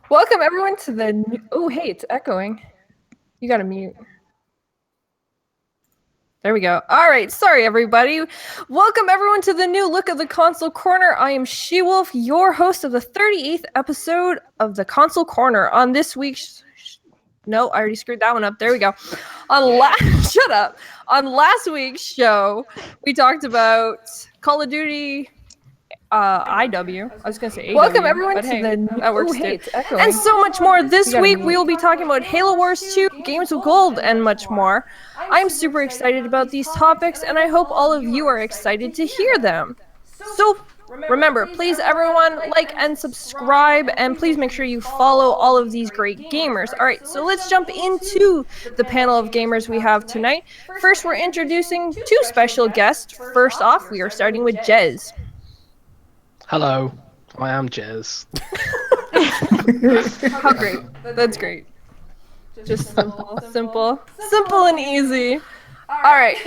Welcome everyone to the oh hey, it's echoing. You gotta mute. There we go. All right, sorry everybody. Welcome everyone to the new look of the Console Corner. I am SheWulf, your host of the 38th episode of the Console Corner. On this week's no, I already screwed that one up. There we go. Shut up. On last week's show, we talked about Call of Duty IW. I was gonna say AW. Welcome everyone to the that works too. And so much more. This week we will be talking about Halo Wars 2, Games of Gold, and much more. I'm super excited about these topics, and I hope all of you are excited to hear them. So remember, please everyone, like and subscribe, and please make sure you follow all of these great gamers. Alright, so let's jump into the panel of gamers we have tonight. First, we're introducing two special guests. First off, we are starting with Jez. Hello, I am Jez. How great. That's great. Just simple and easy. Alright.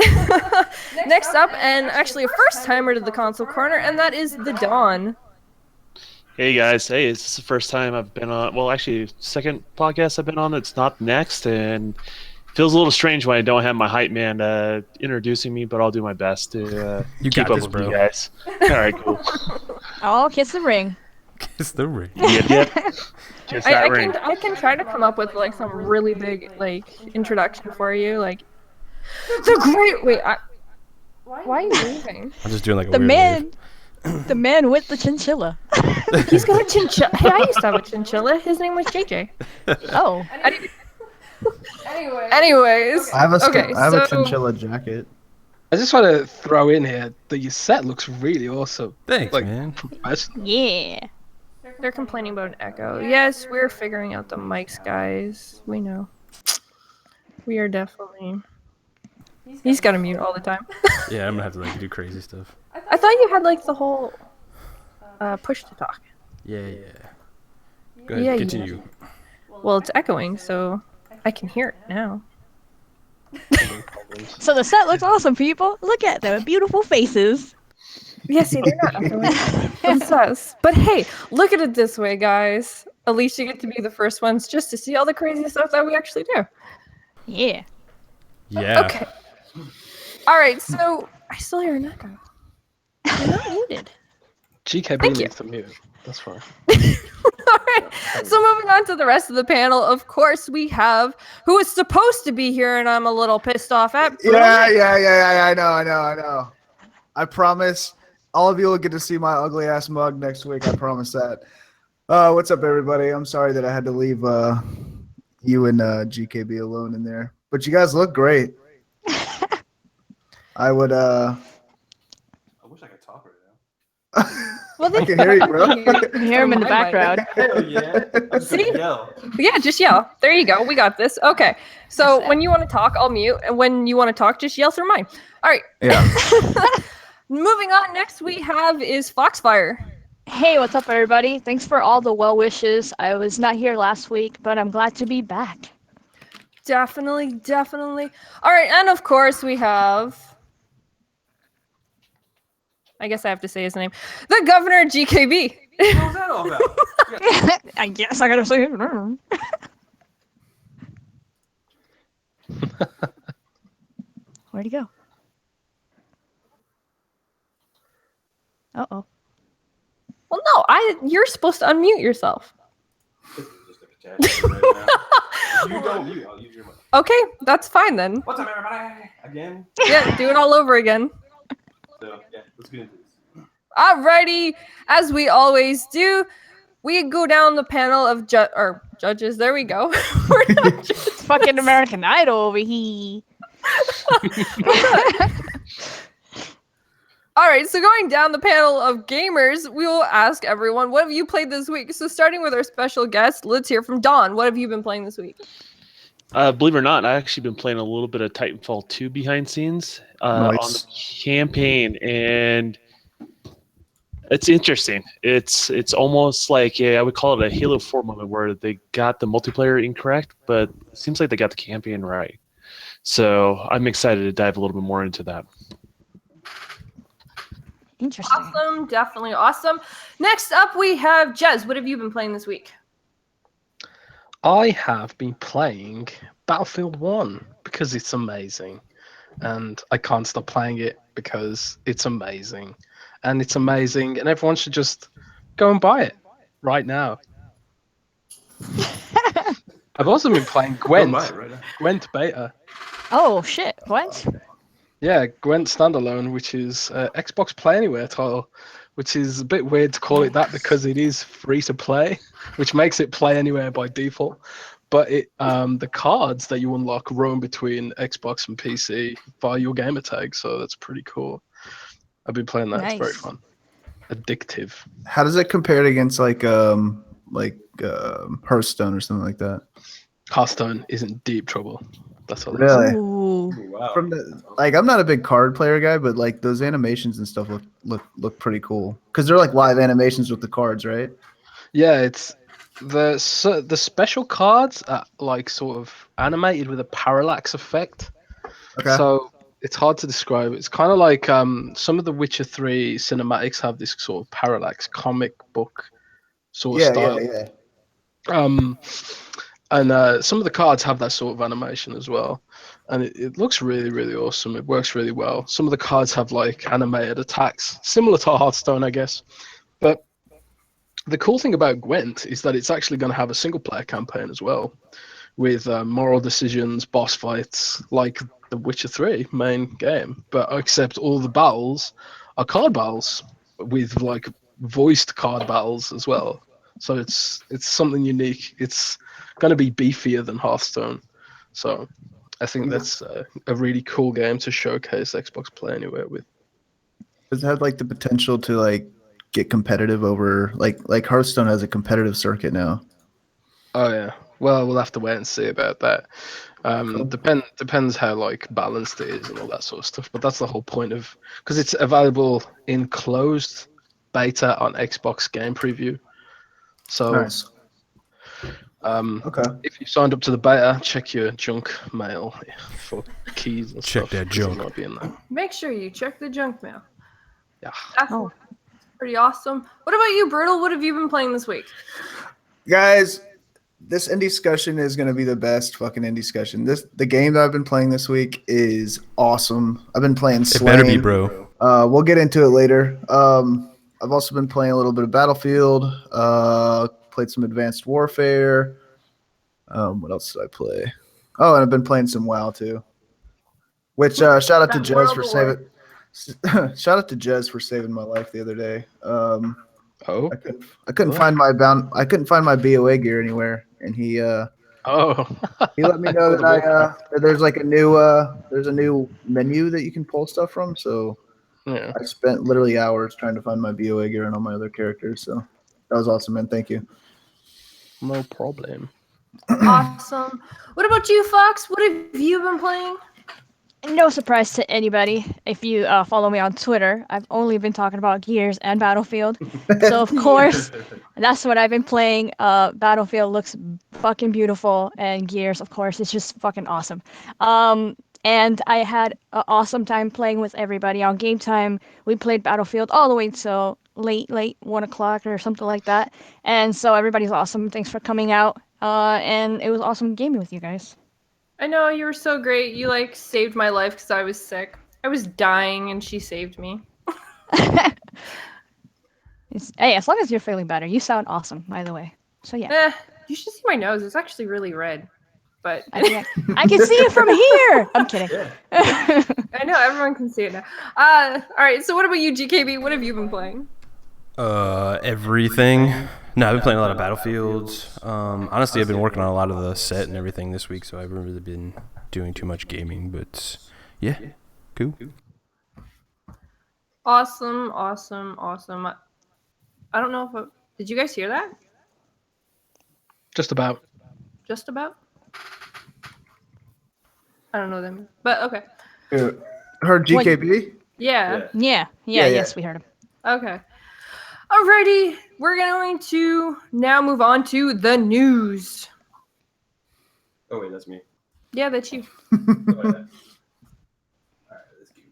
Next up, and actually a first timer to the Console Corner, and that is TheDon. Hey guys, hey, it's the first time I've been on, well actually, second podcast I've been on that's not next, and feels a little strange when I don't have my hype man introducing me, but I'll do my best to keep up with you guys. Alright, cool. Oh, kiss the ring. Kiss the ring. Yep. Kiss that ring. I can try to come up with like some really big like introduction for you, like the great. Wait, why are you leaving? I'm just doing like a The weird man, wave. the man with the chinchilla. He's got a chinchilla. Hey, I used to have a chinchilla. His name was JJ. Oh. Anyways, I have a okay, I have so a chinchilla jacket. I just want to throw in here that your set looks really awesome. Thanks, Like, man. professional. Yeah. they're complaining about an echo. Yes, we're figuring out the mics, guys. We know. We are definitely. He's got to mute all the time. Yeah, I'm gonna have to like do crazy stuff. I thought you had like the whole push to talk. Yeah. Go ahead, Yeah, you continue. Well, it's echoing, so I can hear it now. So the set looks awesome, people. Look at them, beautiful faces. Yeah, see, they're not echoing. It's us. But hey, look at it this way, guys. At least you get to be the first ones just to see all the crazy stuff that we actually do. Yeah. Yeah. Okay. All right, so I still hear an echo. You're not muted. GKB Thank you. needs to mute. That's fine. All right. So moving on to the rest of the panel, of course, we have who is supposed to be here, and I'm a little pissed off at. Yeah. I know. I promise all of you will get to see my ugly ass mug next week. I promise that. What's up, everybody? I'm sorry that I had to leave you and GKB alone in there, but you guys look great. I would. I wish I could talk right now. Well, I can hear you, bro. you can hear him in the background. Hell yeah. See? Yeah, just yell. There you go. We got this. Okay. So when you want to talk, I'll mute. And when you want to talk, just yell through mine. All right. Yeah. Moving on, next we have is Fox Fire. Hey, what's up, everybody? Thanks for all the well wishes. I was not here last week, but I'm glad to be back. Definitely. All right. And of course, we have. I guess I have to say his name. The Governor GKB. What was that all about? I guess I gotta say it. Where'd he go? Uh-oh. Well, no, you're supposed to unmute yourself. This is just like a chat right now. You don't mute, I'll use your mic. Okay, that's fine then. What's up, everybody? Again? Yeah, do it all over again. So, yeah, let's get into this. Alrighty, as we always do, we go down the panel of judges. There we go. We're not judges. Fucking American Idol over here. Alright, so going down the panel of gamers, we will ask everyone, what have you played this week? So starting with our special guest, let's hear from Don. What have you been playing this week? Believe it or not, I actually been playing a little bit of Titanfall 2 behind scenes on the campaign, and it's interesting. It's almost like I would call it a Halo 4 moment where they got the multiplayer incorrect, but it seems like they got the campaign right. So I'm excited to dive a little bit more into that. Interesting. Awesome, definitely awesome. Next up, we have Jez. What have you been playing this week? I have been playing Battlefield 1 because it's amazing. And I can't stop playing it because it's amazing. And it's amazing, and everyone should just go and buy it right now. I've also been playing Don't buy it right now. Gwent beta. Oh shit! What? Yeah, Gwent Standalone, which is Xbox Play Anywhere title, which is a bit weird to call it that because it is free to play, which makes it Play Anywhere by default. But the cards that you unlock roam between Xbox and PC via your gamer tag, so that's pretty cool. I've been playing that; it's very Nice. fun, addictive. How does it compare against Hearthstone or something like that? Hearthstone is in deep trouble. That's all. Really? Ooh. Wow. From the I'm not a big card player guy, but like those animations and stuff look pretty cool because they're like live animations with the cards, right? Yeah, it's the special cards are like sort of animated with a parallax effect. Okay. So it's hard to describe. It's kind of like some of the Witcher 3 cinematics have this sort of parallax comic book sort of style. yeah. And some of the cards have that sort of animation as well. And it looks really, really awesome. It works really well. Some of the cards have like animated attacks, similar to Hearthstone, I guess. But the cool thing about Gwent is that it's actually going to have a single player campaign as well, with moral decisions, boss fights, like the Witcher 3 main game. But except all the battles are card battles with like voiced card battles as well. So it's something unique. It's going to be beefier than Hearthstone. So I think that's a really cool game to showcase Xbox Play Anywhere with. Does it have like the potential to like get competitive over like Hearthstone has a competitive circuit now? Oh yeah. Well, we'll have to wait and see about that. Depends how like balanced it is and all that sort of stuff. But that's the whole point of because it's available in closed beta on Xbox Game Preview. So Nice. Okay. if you signed up to the beta, check your junk mail for keys and Check stuff. that 'cause it junk. might be in there. Make sure you check the junk mail. Yeah. That's Oh. pretty awesome. What about you, Brutal? What have you been playing this week? Guys, this indie discussion is going to be the best fucking indie discussion. The game that I've been playing this week is awesome. I've been playing It Slain. better be, bro. We'll get into it later. I've also been playing a little bit of Battlefield. Played some Advanced Warfare. What else did I play? Oh, and I've been playing some WoW too. Which shout out to That Jez World for War. saving. Shout out to Jez for saving my life the other day. Oh. I couldn't find my BOA gear anywhere, and he Oh. let me know that there's like a new there's a new menu that you can pull stuff from. So Yeah. I spent literally hours trying to find my BOA gear and all my other characters. So that was awesome, man. Thank you. No problem. Awesome. What about you, Fox? What have you been playing? No surprise to anybody. If you follow me on Twitter, I've only been talking about Gears and Battlefield. So of course, that's what I've been playing. Battlefield looks fucking beautiful, and Gears, of course, is just fucking awesome. And I had an awesome time playing with everybody on Game Time. We played Battlefield all the way till late 1 o'clock or something like that. And so everybody's awesome. Thanks for coming out. And it was awesome gaming with you guys. I know you were so great. You like saved my life because I was sick. I was dying, and she saved me. Hey, as long as you're feeling better, you sound awesome, by the way. So yeah, You should see my nose. It's actually really red. But I can see it from here. I'm kidding. I know everyone can see it now. All right. So what about you, GKB? What have you been playing? Everything. No, I've been playing a lot of Battlefields. Honestly, I've been working on a lot of the set and everything this week, so I haven't really been doing too much gaming. But yeah, cool. Awesome. I don't know if did you guys hear that? Just about. Just about. I don't know them, but okay. Heard GKB? Yeah. Yeah, yes, we heard him. Okay. Alrighty, we're going to now move on to the news. Oh wait, that's me. Yeah, that's you. Go ahead. All right, let's keep.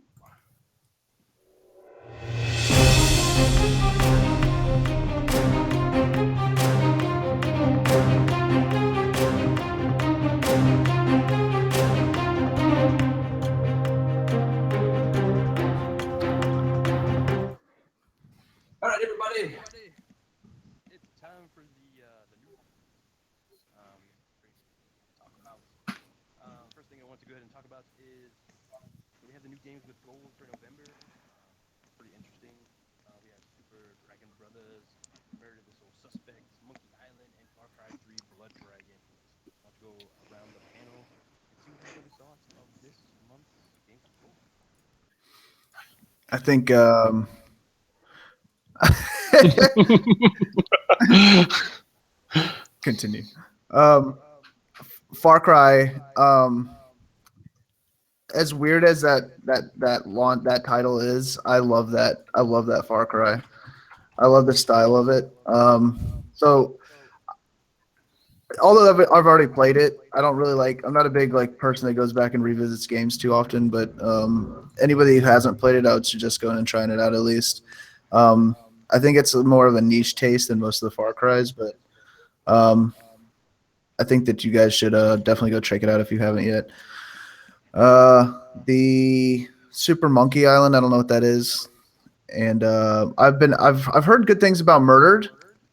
to go ahead and talk about is we have the new games with gold for November. Pretty interesting. We have Super Dragon Brothers, Murder the Soul Suspects, Monkey Island, and Far Cry 3 Blood Dragon. Want to go around the panel and see what everybody thought of this month's games with gold. I think continue. Far Cry. As weird as that title is, I love that. I love that Far Cry. I love the style of it. So although I've already played it, I don't really like. I'm not a big person that goes back and revisits games too often. But anybody who hasn't played it, I would suggest going and trying it out at least. I think it's more of a niche taste than most of the Far Cries, but I think that you guys should definitely go check it out if you haven't yet. The Super Monkey Island, I don't know what that is, and I've heard good things about Murdered,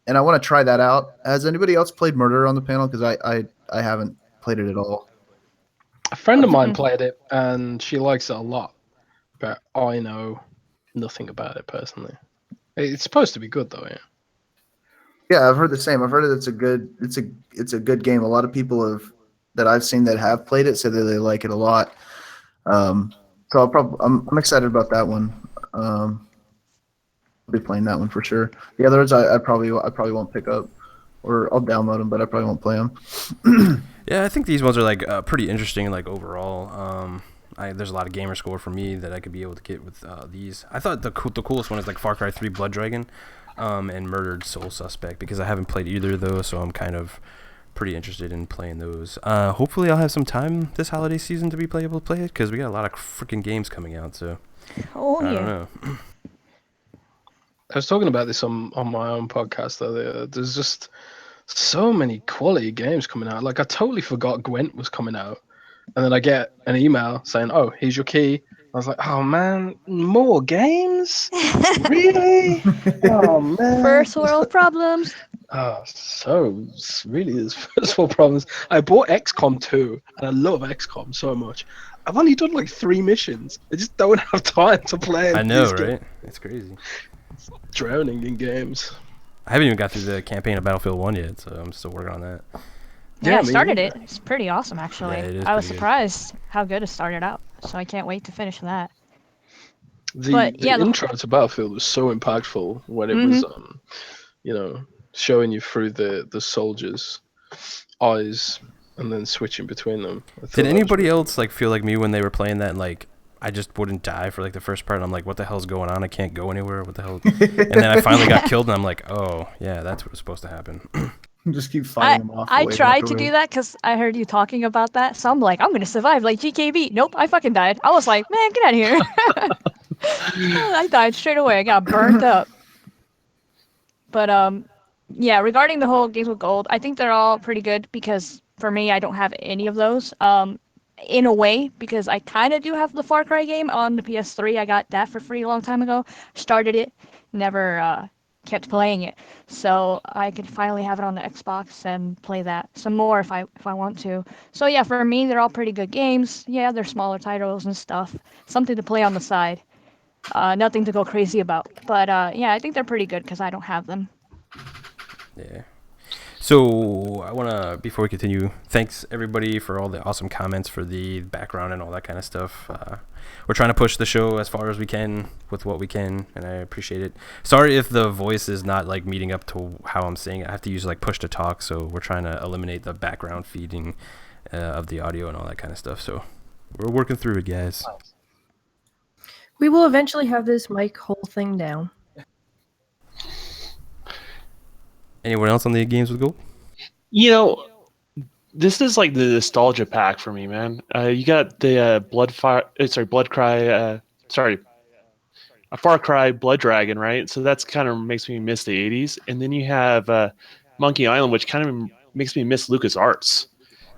and I want to try that out. Has anybody else played Murder on the panel? Because I haven't played it at all. A friend of mine played it, and she likes it a lot, but I know nothing about it personally. It's supposed to be good though, yeah. Yeah, I've heard the same. I've heard it's a good game. A lot of people that I've seen that have played it said that they like it a lot. So I'm excited about that one. I'll be playing that one for sure. The others I probably won't pick up, or I'll download them, but I probably won't play them. Yeah, I think these ones are pretty interesting overall. There's a lot of gamer score for me that I could be able to get with these. I thought the coolest one is Far Cry 3 Blood Dragon, and Murdered Soul Suspect, because I haven't played either of those, so I'm kind of pretty interested in playing those. Hopefully I'll have some time this holiday season to be able to play it, because we got a lot of freaking games coming out, so I don't know. I was talking about this on my own podcast earlier. There's just so many quality games coming out. I totally forgot Gwent was coming out. And then I get an email saying, "Oh, here's your key." I was like, "Oh man, more games? Really? Oh man." First world problems. So really is first world problems. I bought XCOM 2, and I love XCOM so much. I've only done 3 missions. I just don't have time to play. I know, right? It's crazy. Drowning in games. I haven't even got through the campaign of Battlefield 1 yet, so I'm still working on that. Yeah, I started it. It's pretty awesome, actually. Yeah, it is I was pretty good. surprised how good it started out, so I can't wait to finish that. The intro to Battlefield was so impactful when it was, showing you through the soldiers' eyes and then switching between them. Did anybody else feel like me when they were playing that, and I just wouldn't die for the first part, and I'm like, what the hell's going on? I can't go anywhere. What the hell? And then I finally got killed, and I'm like, oh yeah, that's what was supposed to happen. Just keep fighting them off. I tried to do that because I heard you talking about that, so I'm like, I'm gonna survive like GKB. Nope, I fucking died. I was like, man, get out of here. I died straight away. I got burnt up. But yeah, regarding the whole games with gold, I think they're all pretty good because for me, I don't have any of those. In a way, because I kind of do have the Far Cry game on the PS3. I got that for free a long time ago. Started it, never kept playing it, so I could finally have it on the Xbox and play that some more if I want to. So yeah, for me, they're all pretty good games. Yeah, they're smaller titles and stuff, something to play on the side. Nothing to go crazy about. But yeah, I think they're pretty good because I don't have them. Yeah. So I want to, before we continue, thanks everybody for all the awesome comments for the background and all that kind of stuff. We're trying to push the show as far as we can with what we can, and I appreciate it. Sorry if the voice is not meeting up to how I'm saying it. I have to use push to talk, so we're trying to eliminate the background feeding of the audio and all that kind of stuff. So we're working through it, guys. We will eventually have this mic whole thing down. Anyone else on the games with gold? This is the nostalgia pack for me, man. You got the a Far Cry Blood Dragon, right? So that's kind of makes me miss the 80s. And then you have Monkey Island, which kind of makes me miss LucasArts.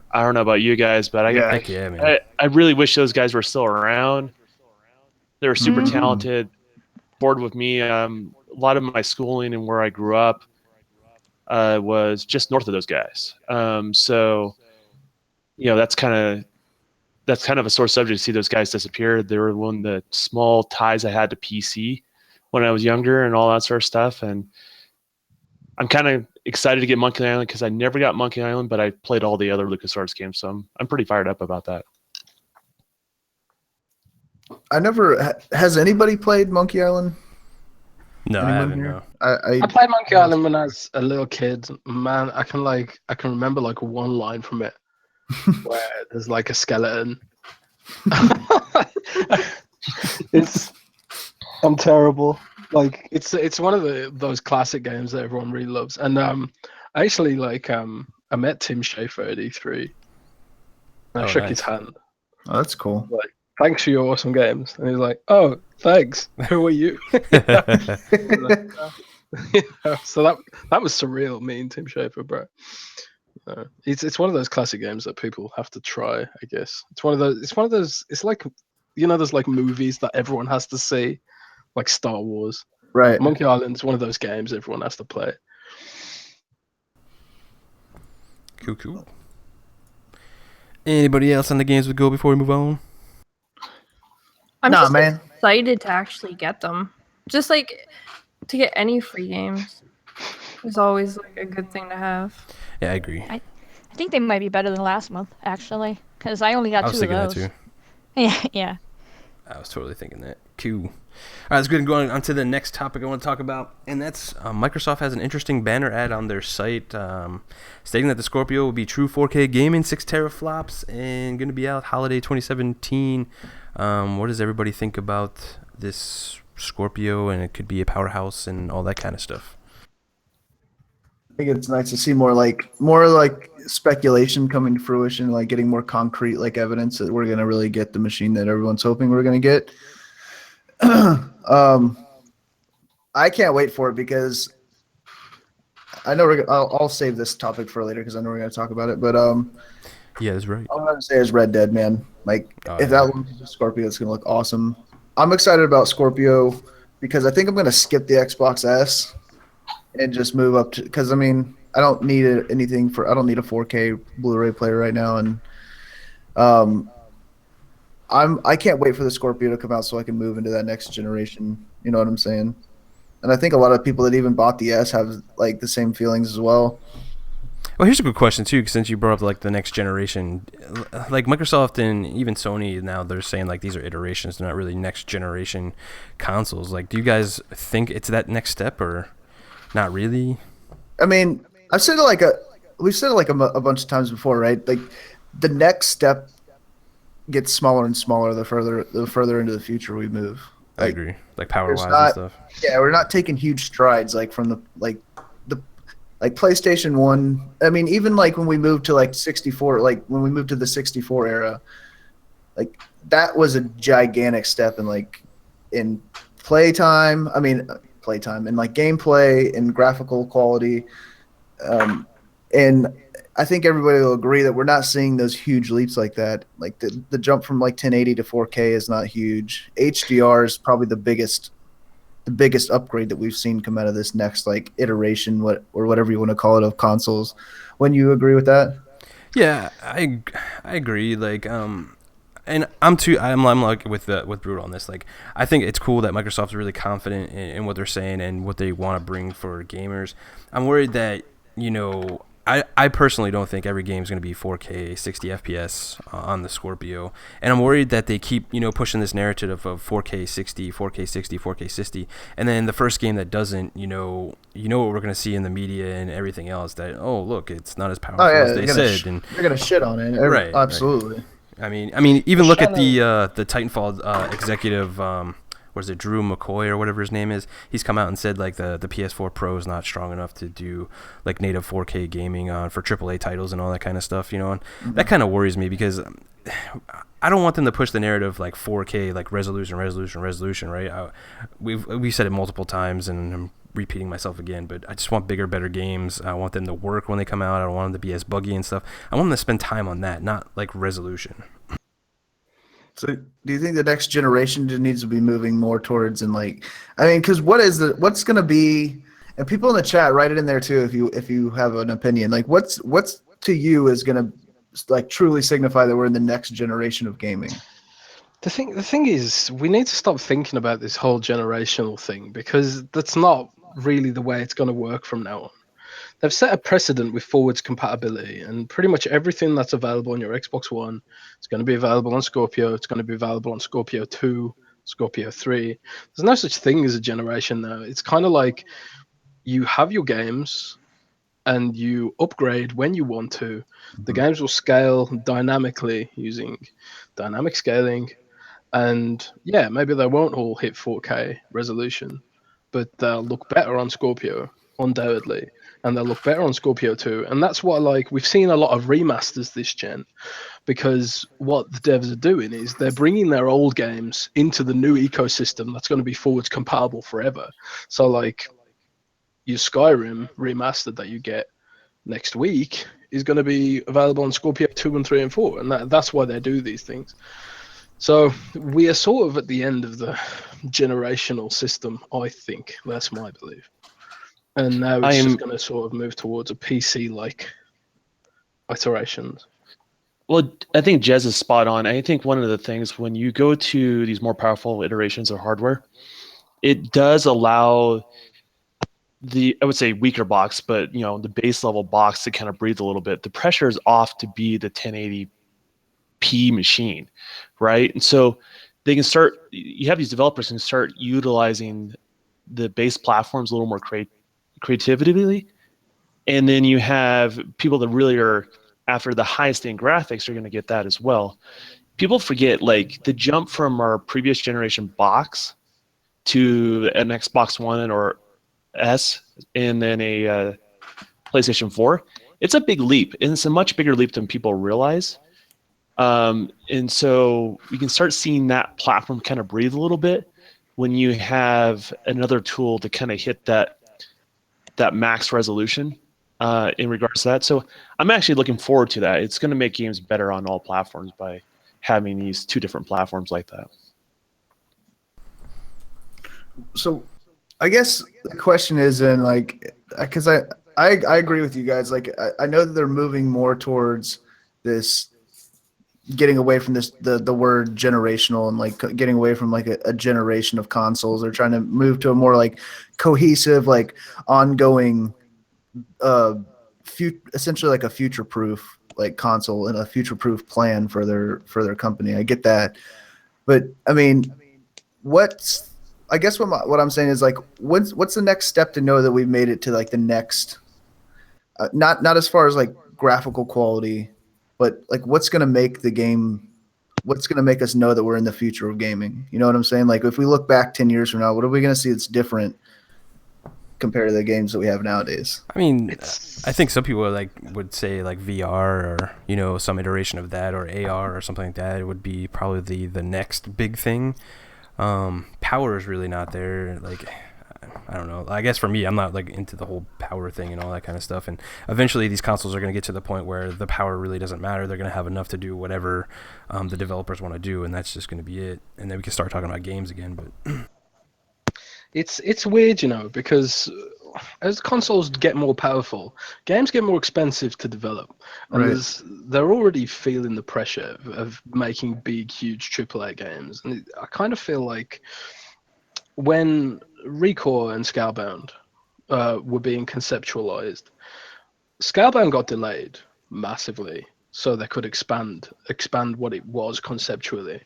I don't know about you guys, but I really wish those guys were still around. They were super talented. Board with me. A lot of my schooling and where I grew up was just north of those guys. So, that's kind of that's kind of a sore subject to see those guys disappear. They were one of the small ties I had to PC when I was younger and all that sort of stuff. And I'm kind of excited to get Monkey Island because I never got Monkey Island, but I played all the other LucasArts games, so I'm pretty fired up about that. I never has anybody played Monkey Island? No, I haven't. No. I I played Monkey Island when I was a little kid. Man, I can remember like one line from it where there's like a skeleton. I'm terrible. Like it's one of those classic games that everyone really loves. And I actually I met Tim Schafer at E3. I shook his hand. Oh, that's cool. Like, thanks for your awesome games. And he's like, oh, thanks. Who are you? So that was surreal, meeting Tim Schafer, bro. It's one of those classic games that people have to try, I guess. It's one of those. It's like, there's like movies that everyone has to see, like Star Wars. Right. Monkey Island is one of those games everyone has to play. Cool. Anybody else on the games we go before we move on? I'm Nah, just man. excited to actually get them. Just like to get any free games is always like a good thing to have. Yeah, I agree. I think they might be better than last month, actually, because I only got I was two of thinking those. that too. Yeah. I was totally thinking that. Cool. All right, let's go ahead and go on to the next topic I want to talk about, and that's Microsoft has an interesting banner ad on their site stating that the Scorpio will be true 4K gaming, 6 teraflops, and going to be out holiday 2017. What does everybody think about this Scorpio, and it could be a powerhouse and all that kind of stuff? I think it's nice to see more like speculation coming to fruition, like getting more concrete like evidence that we're gonna really get the machine that everyone's hoping we're gonna get. I can't wait for it because I know I'll save this topic for later because I know we're gonna talk about it. But Yeah, that's right. all I'm gonna say is Red Dead, man. Like if that launches with Scorpio, it's gonna look awesome. I'm excited about Scorpio because I think I'm gonna skip the Xbox S and just move up to, because I mean I don't need I don't need a 4K Blu-ray player right now, and I can't wait for the Scorpio to come out so I can move into that next generation. You know what I'm saying? And I think a lot of people that even bought the S have like the same feelings as well. Well, here's a good question too, since you brought up like the next generation, like Microsoft and even Sony now, they're saying like these are iterations, they're not really next generation consoles. Like, do you guys think it's that next step or not really? I mean, we've said it like a bunch of times before, right? Like the next step gets smaller and smaller the further into the future we move. I agree. Like power wise and stuff. Yeah, we're not taking huge strides like from the PlayStation 1. I mean, even like when we moved to like 64, like when we moved to the 64 era, like that was a gigantic step in playtime. I mean, playtime and like gameplay and graphical quality. And I think everybody will agree that we're not seeing those huge leaps like that. Like the jump from like 1080 to 4K is not huge. HDR is probably the biggest upgrade that we've seen come out of this next like iteration, or whatever you want to call it, of consoles. Wouldn't you agree with that? Yeah, I agree. Like and I'm like with Brutal on this. Like, I think it's cool that Microsoft's really confident in what they're saying and what they want to bring for gamers. I'm worried that, I personally don't think every game is going to be 4K 60 FPS on the Scorpio, and I'm worried that they keep pushing this narrative of 4K 60, 4K 60, 4K 60, and then the first game that doesn't, what we're going to see in the media and everything else, that look, it's not as powerful as they said, and they're going to shit on it. Right, absolutely. Right. I mean, even look at the Titanfall executive. What is it, Drew McCoy or whatever his name is? He's come out and said like the PS4 Pro is not strong enough to do like native 4K gaming for AAA titles and all that kind of stuff, and that kind of worries me because I don't want them to push the narrative like 4K, like resolution, right? We've said it multiple times, and I'm repeating myself again, but I just want bigger, better games. I want them to work when they come out. I don't want them to be as buggy and stuff. I want them to spend time on that, not like resolution. So do you think the next generation just needs to be moving more towards because what's going to be, and people in the chat, write it in there too if you have an opinion, like what's to you is going to like truly signify that we're in the next generation of gaming? The thing is, we need to stop thinking about this whole generational thing, because that's not really the way it's going to work from now on. They've set a precedent with forwards compatibility, and pretty much everything that's available on your Xbox One is going to be available on Scorpio. It's going to be available on Scorpio 2, Scorpio 3. There's no such thing as a generation now. It's kind of like you have your games and you upgrade when you want to. The games will scale dynamically using dynamic scaling. And yeah, maybe they won't all hit 4K resolution, but they'll look better on Scorpio, undoubtedly. And they'll look better on Scorpio 2. And that's what, like, we've seen a lot of remasters this gen, because what the devs are doing is they're bringing their old games into the new ecosystem that's going to be forwards compatible forever. So, like, your Skyrim remastered that you get next week is going to be available on Scorpio 2 and 3 and 4. And that's why they do these things. So we are sort of at the end of the generational system, I think. That's my belief. And now it's just going to sort of move towards a PC-like iterations. Well, I think Jez is spot on. I think one of the things when you go to these more powerful iterations of hardware, it does allow I would say weaker box, but the base level box to kind of breathe a little bit. The pressure is off to be the 1080p machine, right? And so they can start. You have these developers who can start utilizing the base platforms a little more creatively, and then you have people that really are after the highest end graphics are going to get that as well. People forget, like, the jump from our previous generation box to an Xbox One or S and then a PlayStation 4, it's a big leap, and it's a much bigger leap than people realize. And so we can start seeing that platform kind of breathe a little bit when you have another tool to kind of hit that max resolution in regards to that. So I'm actually looking forward to that. It's going to make games better on all platforms by having these two different platforms like that. So I guess the question is, in like, because I agree with you guys. Like, I know that they're moving more towards this, getting away from this the word generational, and like getting away from like a generation of consoles. They're trying to move to a more like cohesive, like ongoing, essentially like a future-proof like console and a future-proof plan for their company. I get that, but I mean, I guess what I'm saying is, like, what's the next step to know that we've made it to like the next, not as far as like graphical quality, but like what's going to make the game, what's going to make us know that we're in the future of gaming? You know what I'm saying? Like, if we look back 10 years from now, what are we going to see that's different compared to the games that we have nowadays? I mean, I think some people would say like VR or some iteration of that, or AR or something like that. It would be probably the next big thing. Power is really not there. Like, I don't know. I guess for me, I'm not like into the whole power thing and all that kind of stuff. And eventually these consoles are going to get to the point where the power really doesn't matter. They're going to have enough to do whatever the developers want to do, and that's just going to be it. And then we can start talking about games again. But it's weird, because as consoles get more powerful, games get more expensive to develop, and they're already feeling the pressure of making big, huge AAA games. And I kind of feel like when Recore and Scalebound were being conceptualized, Scalebound got delayed massively so they could expand what it was conceptually.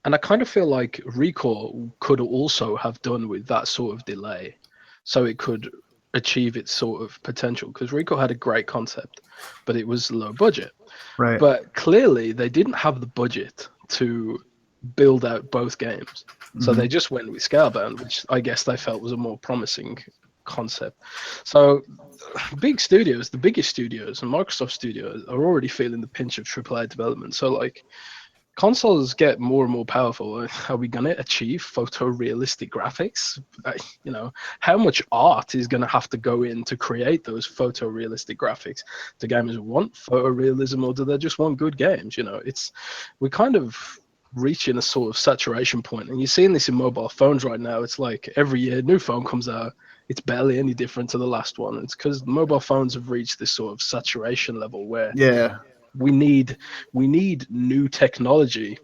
And I kind of feel like Recore could also have done with that sort of delay so it could achieve its sort of potential, because Recore had a great concept, but it was low budget. Right. But clearly they didn't have the budget to build out both games. So they just went with Scalebound, which I guess they felt was a more promising concept. So big studios, the biggest studios and Microsoft Studios, are already feeling the pinch of AAA development. So like, consoles get more and more powerful. Are we going to achieve photorealistic graphics? How much art is going to have to go in to create those photorealistic graphics? Do gamers want photorealism, or do they just want good games? We're kind of reaching a sort of saturation point, and you're seeing this in mobile phones right now. It's like every year, new phone comes out. It's barely any different to the last one. It's because mobile phones have reached this sort of saturation level where we need new technology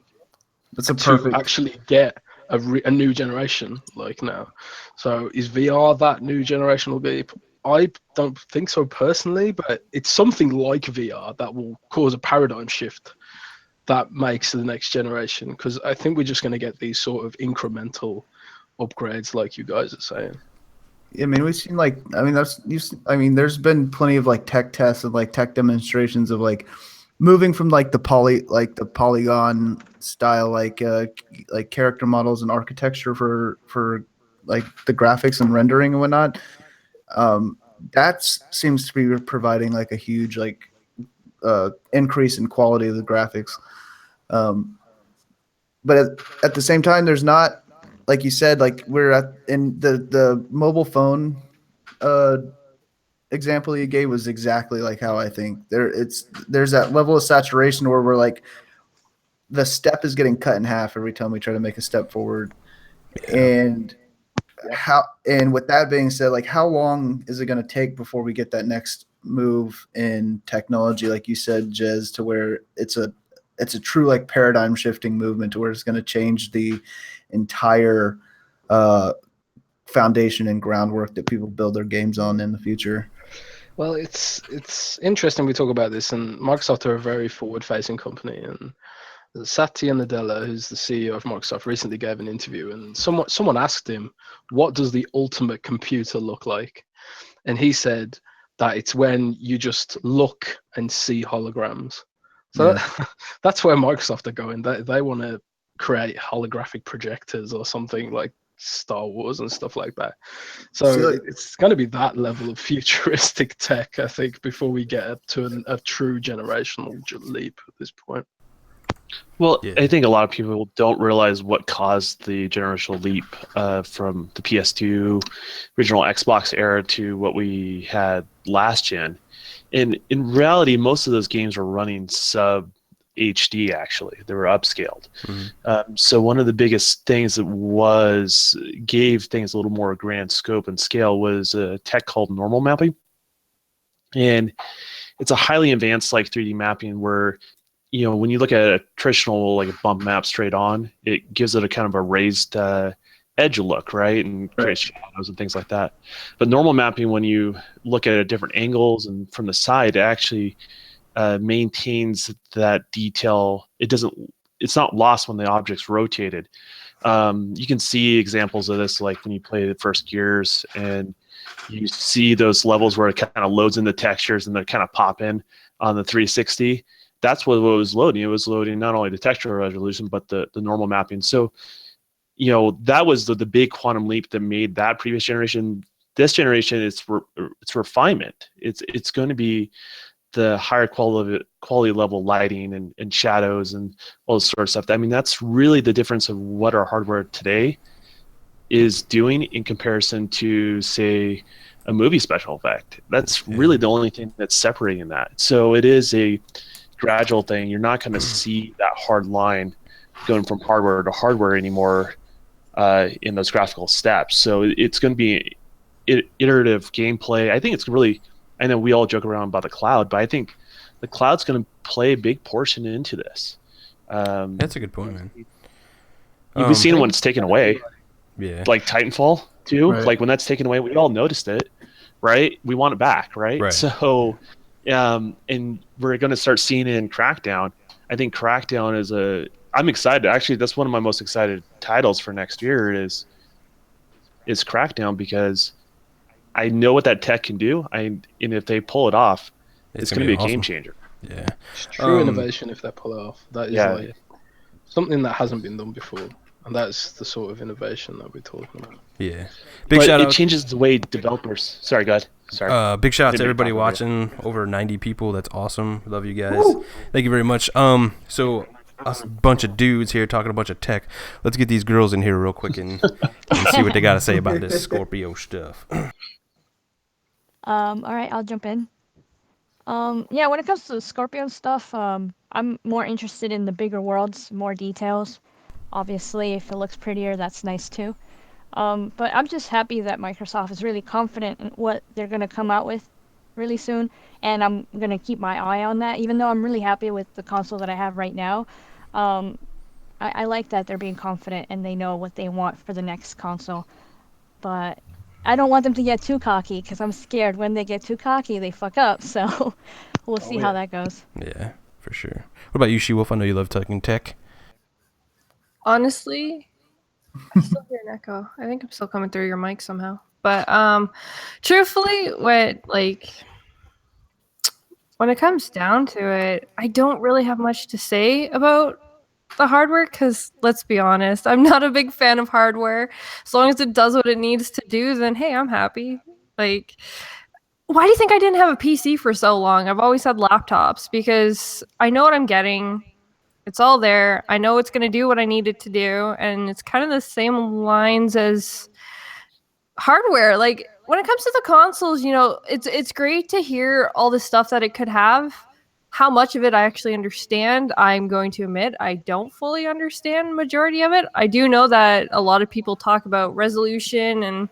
That's a to perfect. actually get a new generation like now. So is VR that new generational leap? I don't think so personally, but it's something like VR that will cause a paradigm shift that makes the next generation, because I think we're just going to get these sort of incremental upgrades like you guys are saying. I mean, we've seen like, I mean, there's been plenty of like tech tests and like tech demonstrations of like moving from like the polygon style like character models and architecture for like the graphics and rendering and whatnot. That seems to be providing like a huge like increase in quality of the graphics. But at the same time, there's not, like you said, like we're in the mobile phone example you gave was exactly like how I think there's that level of saturation where we're like the step is getting cut in half every time we try to make a step forward. And with that being said, like how long is it going to take before we get that next move in technology, like you said, Jez, to where it's a true like paradigm shifting movement to where it's going to change the entire foundation and groundwork that people build their games on in the future? Well, it's interesting we talk about this, and Microsoft are a very forward-facing company, and Satya Nadella, who's the CEO of Microsoft, recently gave an interview, and someone asked him, "What does the ultimate computer look like?" And he said that it's when you just look and see holograms. So that's where Microsoft are going. They want to create holographic projectors or something like Star Wars and stuff like that. So it's going to be that level of futuristic tech, I think, before we get to a true generational leap at this point. Well, I think a lot of people don't realize what caused the generational leap from the PS2, original Xbox era to what we had last gen. And in reality, most of those games were running sub HD, actually. They were upscaled. So one of the biggest things that gave things a little more grand scope and scale was a tech called normal mapping. And it's a highly advanced like 3D mapping where, you know, when you look at a traditional like a bump map straight on, it gives it a kind of a raised edge look, right? And creates shadows and things like that. But normal mapping, when you look at it at different angles and from the side, it actually maintains that detail. It's not lost when the object's rotated. You can see examples of this like when you play the first Gears and you see those levels where it kind of loads in the textures and they kind of pop in on the 360. That's what it was loading. It was loading not only the texture resolution, but the normal mapping. So, you know, that was the big quantum leap that made that previous generation. This generation, it's refinement. It's going to be the higher quality level lighting and shadows and all this sort of stuff. I mean, that's really the difference of what our hardware today is doing in comparison to, say, a movie special effect. That's really the only thing that's separating that. So it is a gradual thing. You're not going to see that hard line going from hardware to hardware anymore in those graphical steps. So it's going to be iterative gameplay. I think it's really, I know we all joke around about the cloud, but I think the cloud's going to play a big portion into this. That's a good point, man. We've seen when it's taken away. Yeah. Like Titanfall too. Right. Like when that's taken away, we all noticed it, right? We want it back, right? So, and we're going to start seeing it in Crackdown. I think Crackdown I'm excited. Actually, that's one of my most excited titles for next year is Crackdown, because I know what that tech can do. And if they pull it off, it's going to be a game changer. Yeah. It's true innovation if they pull it off. That is like something that hasn't been done before. And that's the sort of innovation that we're talking about. Yeah. It changes the way developers. Sorry, go ahead. Sorry. Big shout out to everybody watching. Over 90 people. That's awesome. Love you guys. Woo! Thank you very much. So a bunch of dudes here talking a bunch of tech. Let's get these girls in here real quick and see what they got to say about this Scorpio stuff. All right, I'll jump in. Yeah, when it comes to the Scorpion stuff, I'm more interested in the bigger worlds, more details. Obviously, if it looks prettier, that's nice too. But I'm just happy that Microsoft is really confident in what they're going to come out with. really soon, and I'm gonna keep my eye on that. Even though I'm really happy with the console that I have right now, I like that they're being confident and they know what they want for the next console. But I don't want them to get too cocky because I'm scared when they get too cocky they fuck up. So we'll see how that goes. Yeah, for sure. What about you, SheWulf? I know you love talking tech. Honestly, I still hear an echo. I think I'm still coming through your mic somehow. But truthfully, when it comes down to it, I don't really have much to say about the hardware because let's be honest, I'm not a big fan of hardware. As long as it does what it needs to do, then hey, I'm happy. Like, why do you think I didn't have a PC for so long? I've always had laptops because I know what I'm getting. It's all there. I know it's going to do what I need it to do. And it's kind of the same lines as hardware. Like, when it comes to the consoles, it's great to hear all the stuff that it could have. How much of it I actually understand, I'm going to admit I don't fully understand majority of it. I do know that a lot of people talk about resolution and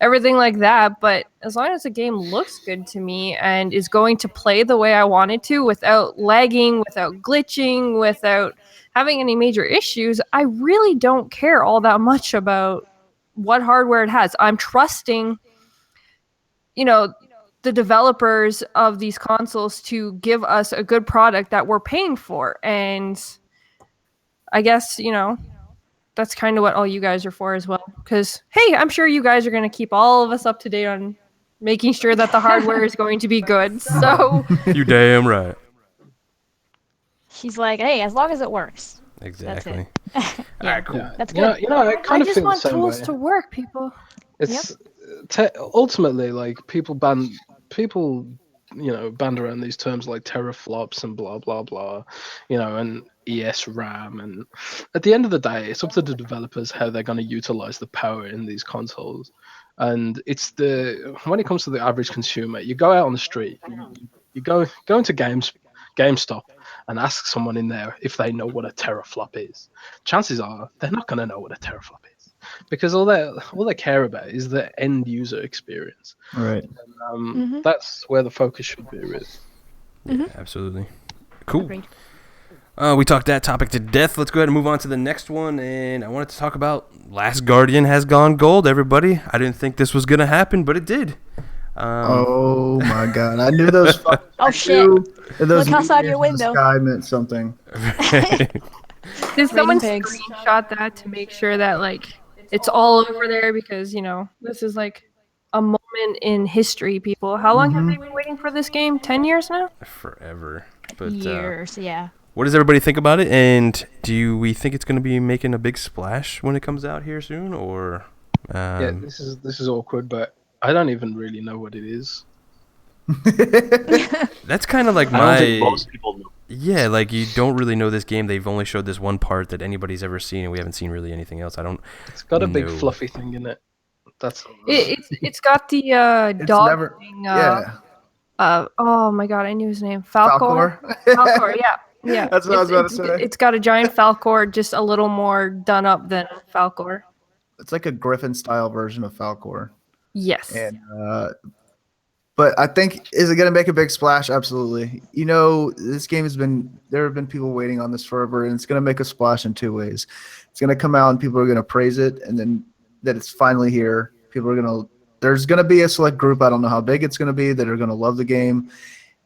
everything like that, but as long as the game looks good to me and is going to play the way I want it to without lagging, without glitching, without having any major issues, I really don't care all that much about what hardware it has. I'm trusting, the developers of these consoles to give us a good product that we're paying for. And I guess, that's kind of what all you guys are for as well. Because, hey, I'm sure you guys are going to keep all of us up to date on making sure that the hardware is going to be good. So You damn right. She's like, hey, as long as it works. Exactly. Yeah, Alright, cool. that's good. I kind I of just feel the want same tools way. to work, people. It's ultimately like people band around these terms like teraflops and blah blah blah, and ESRAM, and at the end of the day, it's up to the developers how they're going to utilize the power in these consoles. And when it comes to the average consumer, you go out on the street, you go into GameStop and ask someone in there if they know what a teraflop is. Chances are they're not going to know what a teraflop is because all they care about is the end user experience. Right. That's where the focus should be, really. Yeah, absolutely. Cool. Agreed. We talked that topic to death. Let's go ahead and move on to the next one. And I wanted to talk about Last Guardian has gone gold, everybody. I didn't think this was going to happen, but it did. Oh my god! I knew those. Oh shit! Those Look outside your meteors in the window. sky meant something. Did someone pigs. screenshot that to make sure that it's all over there? Because this is like a moment in history, people. How long have they been waiting for this game? 10 years now? Forever. But Years, yeah. what does everybody think about it? And do we think it's going to be making a big splash when it comes out here soon? Or Yeah, this is awkward, but I don't even really know what it is. that's kind of like I don't think most people know. Yeah, like you don't really know this game. They've only showed this one part that anybody's ever seen, and we haven't seen really anything else. It's got a big No. fluffy thing in it. That's It's got the It's dog never. thing, Yeah. oh my god, I knew his name. Falcor. Falcor. Falcor, yeah. That's what I was about to say. It's got a giant Falcor, just a little more done up than Falcor. It's like a Griffin style version of Falcor. Yes. And but I think, is it going to make a big splash? Absolutely. This game there have been people waiting on this forever, and it's going to make a splash in two ways. It's going to come out and people are going to praise it, and then that it's finally here. There's going to be a select group, I don't know how big it's going to be, that are going to love the game.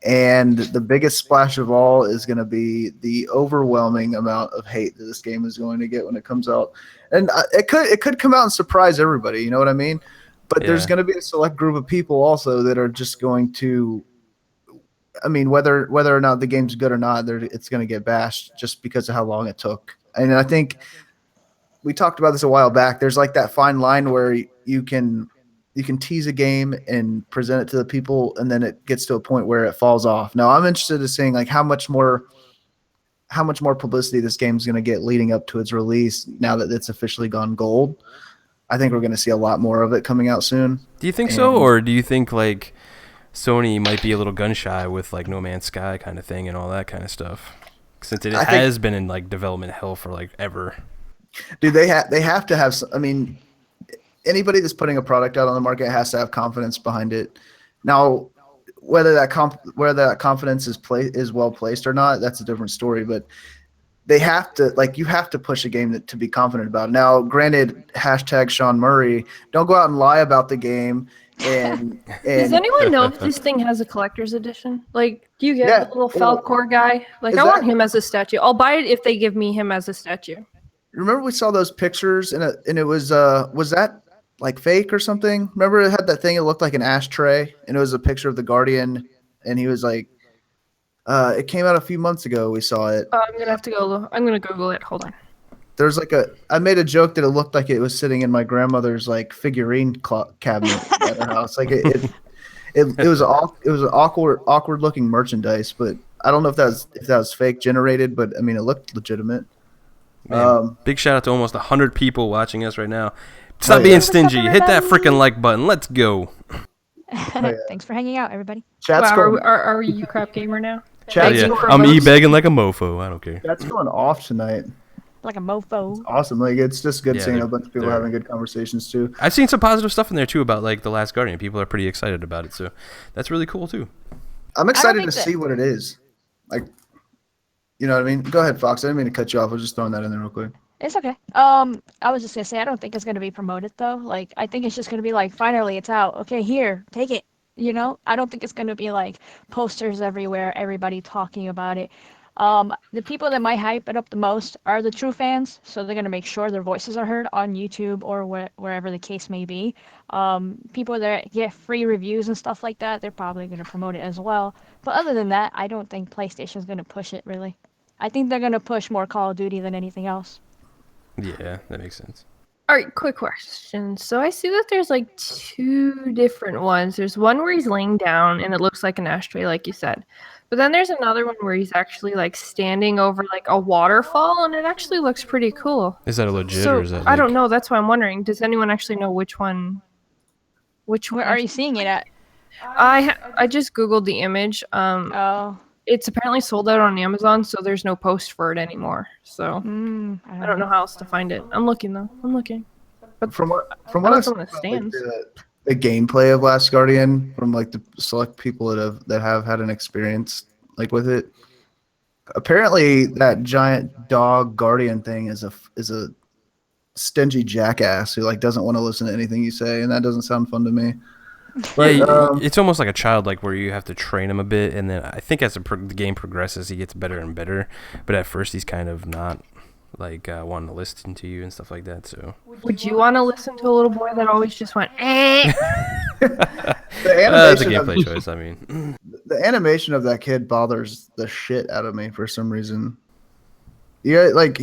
And the biggest splash of all is going to be the overwhelming amount of hate that this game is going to get when it comes out. And it could come out and surprise everybody, you know what I mean? But there's going to be a select group of people also that are just going to, whether or not the game's good or not, it's going to get bashed just because of how long it took. And I think we talked about this a while back. There's like that fine line where you can tease a game and present it to the people, and then it gets to a point where it falls off. Now, I'm interested in seeing how much more publicity this game's going to get leading up to its release now that it's officially gone gold. I think we're going to see a lot more of it coming out soon. Do you think so, or do you think Sony might be a little gun shy with No Man's Sky kind of thing and all that kind of stuff, since it has been in development hell for ever? Dude, they have to have. Anybody that's putting a product out on the market has to have confidence behind it. Now, whether that confidence is well placed or not, that's a different story. But they have to, like, you have to push a game to be confident about. Now, granted, hashtag Sean Murray, don't go out and lie about the game. And Does anyone know if this thing has a collector's edition? Like, do you get Yeah, the little Falcor guy? Like, is I want that- him as a statue. I'll buy it if they give me him as a statue. remember we saw those pictures and it was that like fake or something? Remember it had that thing, it looked like an ashtray, and it was a picture of the Guardian, and he was like, it came out a few months ago. We saw it. I'm gonna have to go. I'm gonna Google it. Hold on. There's like I made a joke that it looked like it was sitting in my grandmother's like figurine cabinet at her house. Like it was an awkward looking merchandise, but I don't know if that was fake generated, but I mean it looked legitimate. Man, big shout out to almost 100 people watching us right now. Stop being stingy. Hit that freaking like button. Let's go. Thanks for hanging out, everybody. Chat's Wow, going, are you crap gamer now? chat's, Yeah, for I'm votes. e-begging like a mofo. I don't care. chat's going off tonight. Like a mofo. Awesome. Like it's just good Yeah, seeing a they're- bunch of people they're- having good conversations too. I've seen some positive stuff in there too about like The Last Guardian. People are pretty excited about it, so that's really cool too. I'm excited think to that- see what it is. Like, you know what I mean? Go ahead, Fox. I didn't mean to cut you off. I was just throwing that in there real quick. It's okay. I was just gonna say I don't think it's gonna be promoted though. Like I think it's just gonna be like finally it's out. Okay, here, take it. You know, I don't think it's gonna be like posters everywhere, everybody talking about it. The people that might hype it up the most are the true fans, so they're gonna make sure their voices are heard on YouTube or wherever the case may be. People that get free reviews and stuff like that, they're probably gonna promote it as well. But other than that, I don't think PlayStation's gonna push it really. I think they're gonna push more Call of Duty than anything else. Yeah, that makes sense. All right, quick question. So I see that there's like 2 different ones. There's one where he's laying down and it looks like an ashtray, like you said. But then there's another one where he's actually like standing over like a waterfall, and it actually looks pretty cool. Is that a legit So or is that? I don't like- know. That's why I'm wondering. Does anyone actually know which one? Which Where one? are you seeing it at? I just googled the image. Oh, It's apparently sold out on Amazon, so there's no post for it anymore. So I don't know how else to find it. I'm looking though. I'm looking. But From what I I know saw, someone that like, stands. the gameplay of Last Guardian from like the select people that have had an experience like with it. Apparently, that giant dog guardian thing is a stingy jackass who like doesn't want to listen to anything you say, and that doesn't sound fun to me. But, Yeah, it's almost like a child, like where you have to train him a bit, and then I think as the game progresses, he gets better and better. But at first, he's kind of not like wanting to listen to you and stuff like that. So Would you want to listen to a little boy that always just went, eh? the that's a animation, gameplay choice. I mean, the animation of that kid bothers the shit out of me for some reason. Yeah, like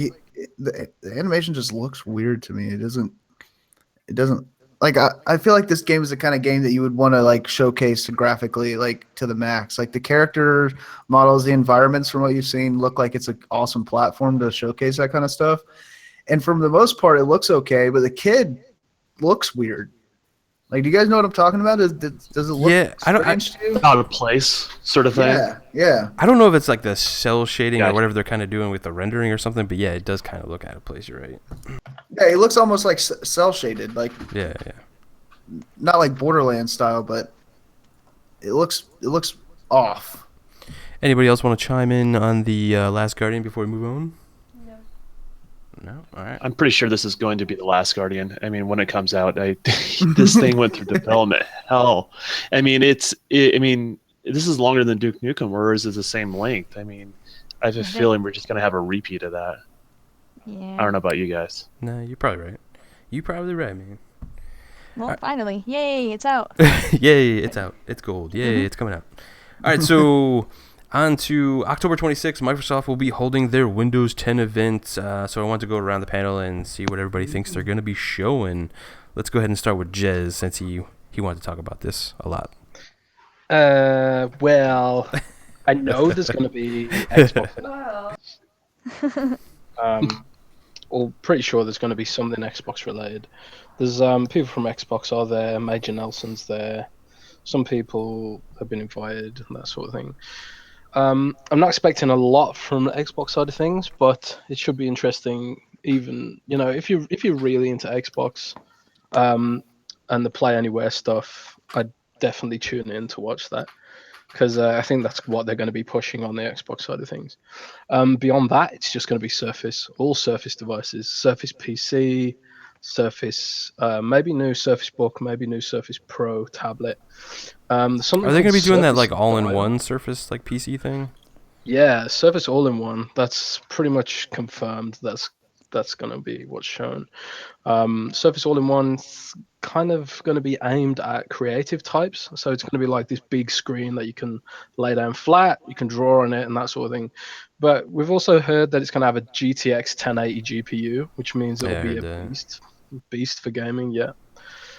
the animation just looks weird to me. It doesn't like I feel like this game is the kind of game that you would want to like showcase graphically like to the max. Like the character models, the environments from what you've seen look like it's an awesome platform to showcase that kind of stuff. And from the most part, it looks okay, but the kid looks weird. Like, do you guys know what I'm talking about? Does it look strange to you? Out of place, sort of thing. Yeah. I don't know if it's like the cell shading or Gotcha. whatever they're kind of doing with the rendering or something, but yeah, it does kind of look out of place. You're right. Yeah, it looks almost like cell shaded, like Yeah. not like Borderlands style, but it looks off. Anybody else want to chime in on the Last Guardian before we move on? No. All right. I'm pretty sure this is going to be the Last Guardian. I mean, when it comes out, this thing went through development hell. I mean, this is longer than Duke Nukem, or is it the same length? I mean, I have a feeling we're just going to have a repeat of that. yeah. I don't know about you guys. No, you're probably right. You're probably right, man. Well, finally, yay, it's out. Yay, it's out. It's gold. Yay, it's coming out. All right, so on to October 26th, Microsoft will be holding their Windows 10 event. So I want to go around the panel and see what everybody thinks they're going to be showing. Let's go ahead and start with Jez, since he wanted to talk about this a lot. Well, I know there's going to be Xbox. Well, pretty sure there's going to be something Xbox related. There's people from Xbox are there. Major Nelson's there. Some people have been invited, that sort of thing. I'm not expecting a lot from the Xbox side of things, but it should be interesting. Even if you're really into Xbox, and the Play Anywhere stuff, I'd definitely tune in to watch that. because I think that's what they're going to be pushing on the Xbox side of things. Beyond that, it's just going to be Surface, all Surface devices, Surface PC, Surface, maybe new Surface Book, maybe new Surface Pro tablet. Something Are they called going to be doing that Surface like all-in-one Dial. Surface like PC thing? Yeah, Surface All-in-One. That's pretty much confirmed. That's going to be what's shown. Surface All-in-One's kind of going to be aimed at creative types. So it's going to be like this big screen that you can lay down flat, you can draw on it, and that sort of thing. But we've also heard that it's going to have a GTX 1080 GPU, which means it'll Yeah, I be heard a that. beast for gaming. Yeah.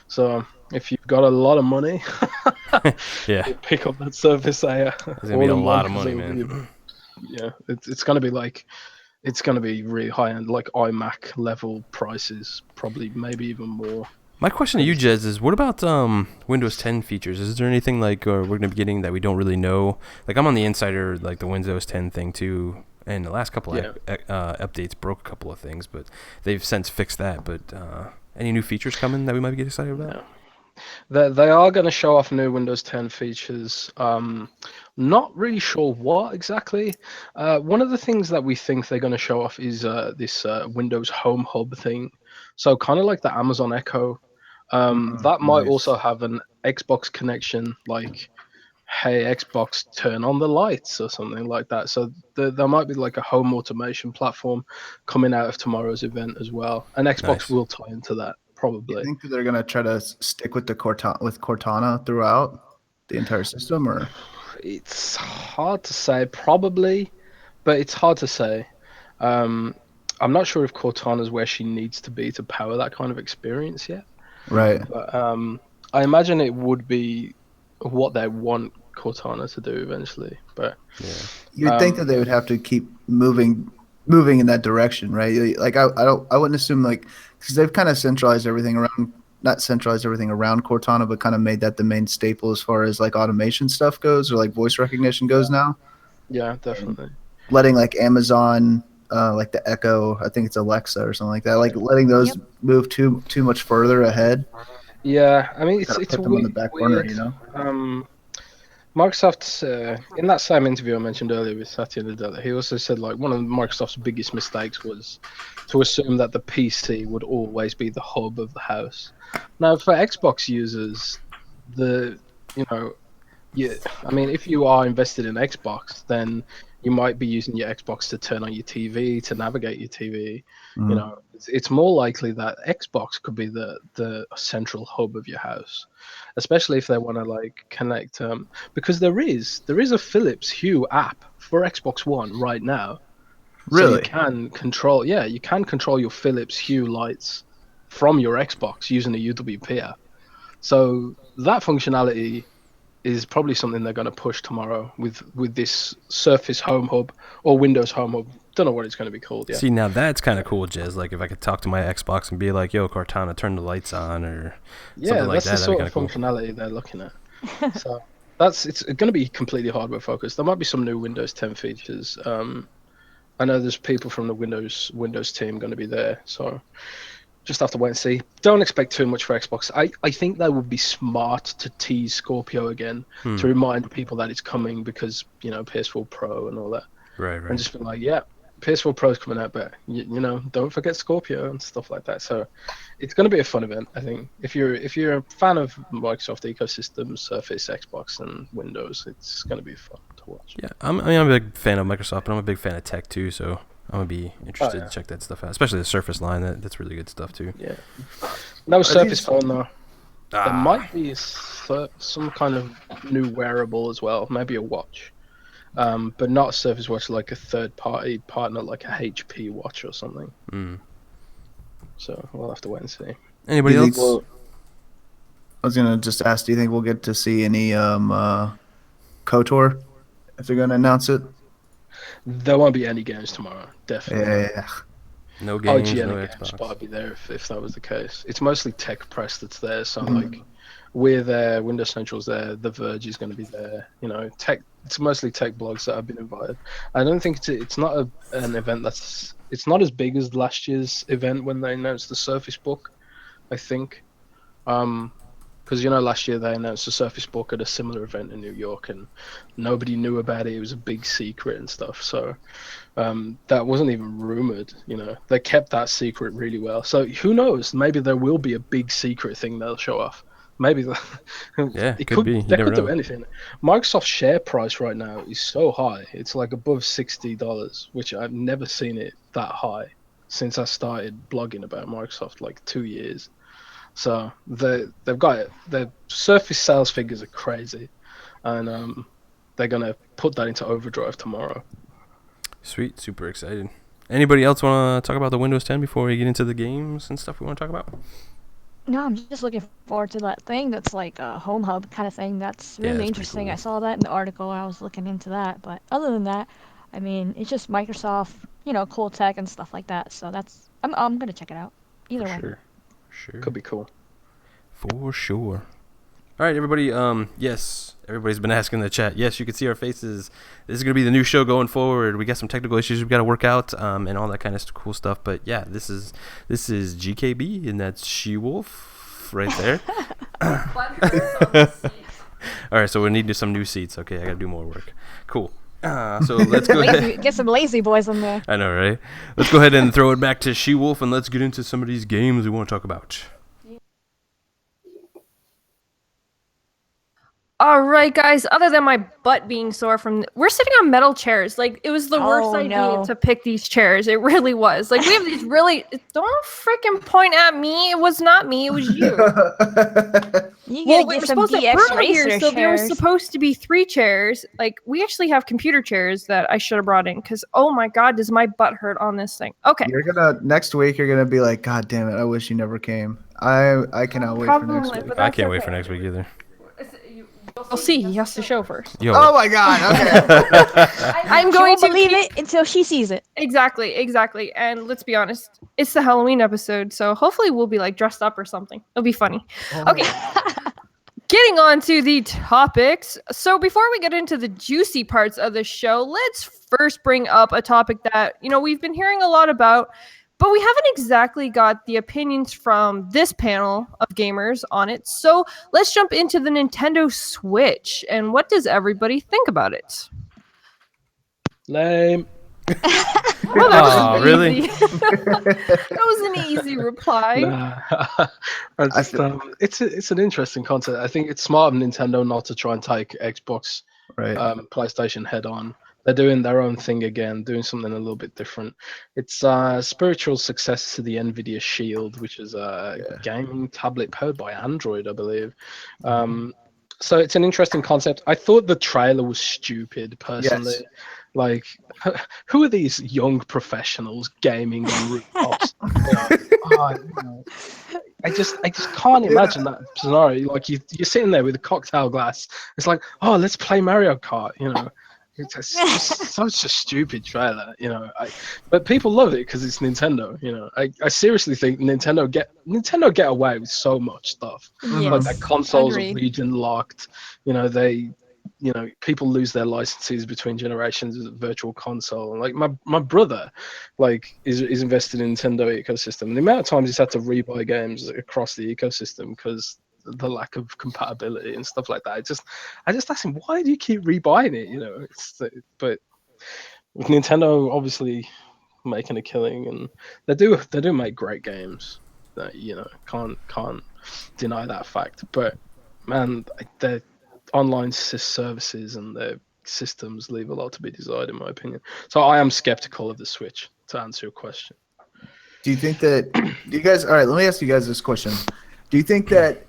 So if you've got a lot of money, Yeah, you pick up that Surface it's gonna be a lot of money, man. Yeah, it's going to be like. It's going to be really high end, like iMac level prices, probably maybe even more. My question to you, Jez, is what about Windows 10 features? Is there anything like we're going to be getting that we don't really know? Like I'm on the insider, like the Windows 10 thing too, and the last couple updates broke a couple of things, but they've since fixed that. But any new features coming that we might get excited about? They are going to show off new Windows 10 features. Not really sure what exactly. One of the things that we think they're going to show off is this Windows Home Hub thing. So kind of like the Amazon Echo. That might Nice. also have an Xbox connection, like, hey, Xbox, turn on the lights or something like that. So there might be like a home automation platform coming out of tomorrow's event as well. And Xbox Nice. will tie into that, You probably. think that they're gonna try to stick with the Cortana throughout the entire system, or It's hard to say, probably, but it's hard to say. I'm not sure if Cortana's where she needs to be to power that kind of experience yet. right? But I imagine it would be what they want Cortana to do eventually. But Yeah. You'd think that they would have to keep moving in that direction, right? Like I wouldn't assume like because they've kind of centralized everything around, not centralized everything around Cortana, but kind of made that the main staple as far as like automation stuff goes or like voice recognition goes now. yeah, definitely. Letting like Amazon, like the Echo, I think it's Alexa or something like that, like letting those move too much further ahead. Yeah, I mean, Kind of it's put them on the weird. back burner, you know. Microsoft's in that same interview I mentioned earlier with Satya Nadella, he also said like one of Microsoft's biggest mistakes was to assume that the PC would always be the hub of the house. Now, for Xbox users, the I mean, if you are invested in Xbox, then you might be using your Xbox to turn on your TV, to navigate your TV. Mhm. You know, it's more likely that Xbox could be the central hub of your house, especially if they want to like connect. Because there is a Philips Hue app for Xbox One right now, so you Really? can control. Yeah, you can control your Philips Hue lights from your Xbox using a UWP app. So that functionality is probably something they're going to push tomorrow with this Surface Home Hub or Windows Home Hub. Don't know what it's going to be called yet. See, now that's kind of cool, Jez. Like if I could talk to my Xbox and be like, "Yo, Cortana, turn the lights on," or something like That's that. the That'd be sort kind of of cool. functionality they're looking at. So it's going to be completely hardware focused. There might be some new Windows 10 features. I know there's people from the Windows team going to be there, so just have to wait and see. Don't expect too much for Xbox. I think they would be smart to tease Scorpio again to remind people that it's coming because, PS4 Pro and all that. Right. And just be like, yeah, PS4 Pro's coming out, but, don't forget Scorpio and stuff like that. So it's going to be a fun event, I think. If you're a fan of Microsoft ecosystem, Surface, Xbox, and Windows, it's going to be fun to watch. Yeah, I'm a big fan of Microsoft, but I'm a big fan of tech too. So I'm gonna be interested to check that stuff out, especially the Surface line. That's really good stuff too. Yeah. No Surface phone though. There Ah, might be some kind of new wearable as well, maybe a watch, but not a Surface watch, like a third-party partner, like a HP watch or something. So we'll have to wait and see. Anybody Do you think else? I was gonna just ask, do you think we'll get to see any KOTOR if they're gonna announce it? There won't be any games tomorrow, definitely. Yeah. No games, IGN no and Xbox. GameSpot would be there if that was the case. It's mostly tech press that's there, so like we're there, Windows Central's there, The Verge is going to be there. Tech. It's mostly tech blogs that have been invited. I don't think it's not an event it's not as big as last year's event when they announced the Surface Book, I think. Because last year they announced the Surface Book at a similar event in New York, and nobody knew about it. It was a big secret and stuff. So that wasn't even rumored. They kept that secret really well. So who knows? Maybe there will be a big secret thing they'll show off. Maybe Yeah, it could be. You They never could do know. anything. Microsoft's share price right now is so high. It's like above $60, which I've never seen it that high since I started blogging about Microsoft like 2 years. So they've got it. Their Surface sales figures are crazy, and they're gonna put that into overdrive tomorrow. Sweet, super excited. Anybody else want to talk about the Windows 10 before we get into the games and stuff we want to talk about? No, I'm just looking forward to that thing that's like a home hub kind of thing. That's Yeah, really that's pretty interesting. cool. I saw that in the article. I was looking into that. But other than that, I mean, it's just Microsoft, cool tech and stuff like that. So I'm going to check it out. Either way. Sure. Could be cool. For sure. All right, everybody. Yes, everybody's been asking in the chat. Yes, you can see our faces. This is gonna be the new show going forward. We got some technical issues we've got to work out, and all that kind of cool stuff. But yeah, this is GKB, and that's SheWulf right there. All right, so we need some new seats. Okay, I gotta do more work. Cool. So let's go ahead. Get some lazy boys in there. I know, right? Let's go ahead and throw it back to SheWulf, and let's get into some of these games we want to talk about. All right, guys. Other than my butt being sore we're sitting on metal chairs. Like, it was the worst Oh, idea no. to pick these chairs. It really was. Like, we have these really. Don't freaking point at me. It was not me. It was you. You Well, gotta we get were some supposed to DX promo here, Racer so there was chairs. supposed to be 3 chairs. Like, we actually have computer chairs that I should have brought in because, oh my god, does my butt hurt on this thing? Okay. Next week you're gonna be like, God damn it, I wish you never came. I cannot wait for next Probably, week. but I that's can't wait for okay. next week either. We'll see. He has to show first. Yo. Oh my god, okay. I'm She going won't to believe keep- it until she sees it. Exactly. And let's be honest, it's the Halloween episode, so hopefully we'll be like dressed up or something. It'll be funny. Okay. Getting on to the topics. So before we get into the juicy parts of the show, let's first bring up a topic that, we've been hearing a lot about, but we haven't exactly got the opinions from this panel of gamers on it. So let's jump into the Nintendo Switch. And what does everybody think about it? Lame. Well, that was an really? easy. That was an easy reply. Nah. It's an interesting concept. I think it's smart of Nintendo not to try and take Xbox, Right. PlayStation head on. They're doing their own thing again, doing something a little bit different. It's spiritual successor to the Nvidia Shield, which is a gaming tablet powered by Android, I believe. So it's an interesting concept. I thought the trailer was stupid, personally. Yes. Like, who are these young professionals gaming on rooftops? I just can't imagine that scenario. Like, you're sitting there with a cocktail glass. It's like, oh, let's play Mario Kart. It's just such a stupid trailer. But people love it because it's Nintendo. I seriously think Nintendo get away with so much stuff. Like, their consoles are region locked. People lose their licenses between generations of virtual console. Like, my brother, is invested in Nintendo ecosystem. And the amount of times he's had to rebuy games across the ecosystem because the lack of compatibility and stuff like that. I just asked him, why do you keep rebuying it? But with Nintendo obviously making a killing, and they do make great games. That can't deny that fact. But man, their online services and their systems leave a lot to be desired, in my opinion. So I am skeptical of the Switch, to answer your question. Do you think that do you guys all right, let me ask you guys this question. Do you think that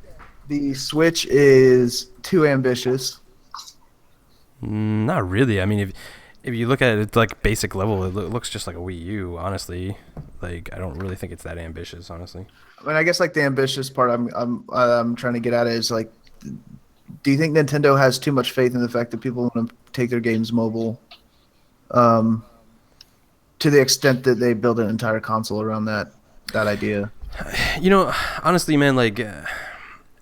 the Switch is too ambitious? Not really. I mean, if you look at it like basic level, it looks just like a Wii U. Honestly, like I don't really think it's that ambitious. Honestly, I mean, I guess like the ambitious part I'm trying to get at is like, do you think Nintendo has too much faith in the fact that people want to take their games mobile, to the extent that they build an entire console around that idea? honestly, man, like.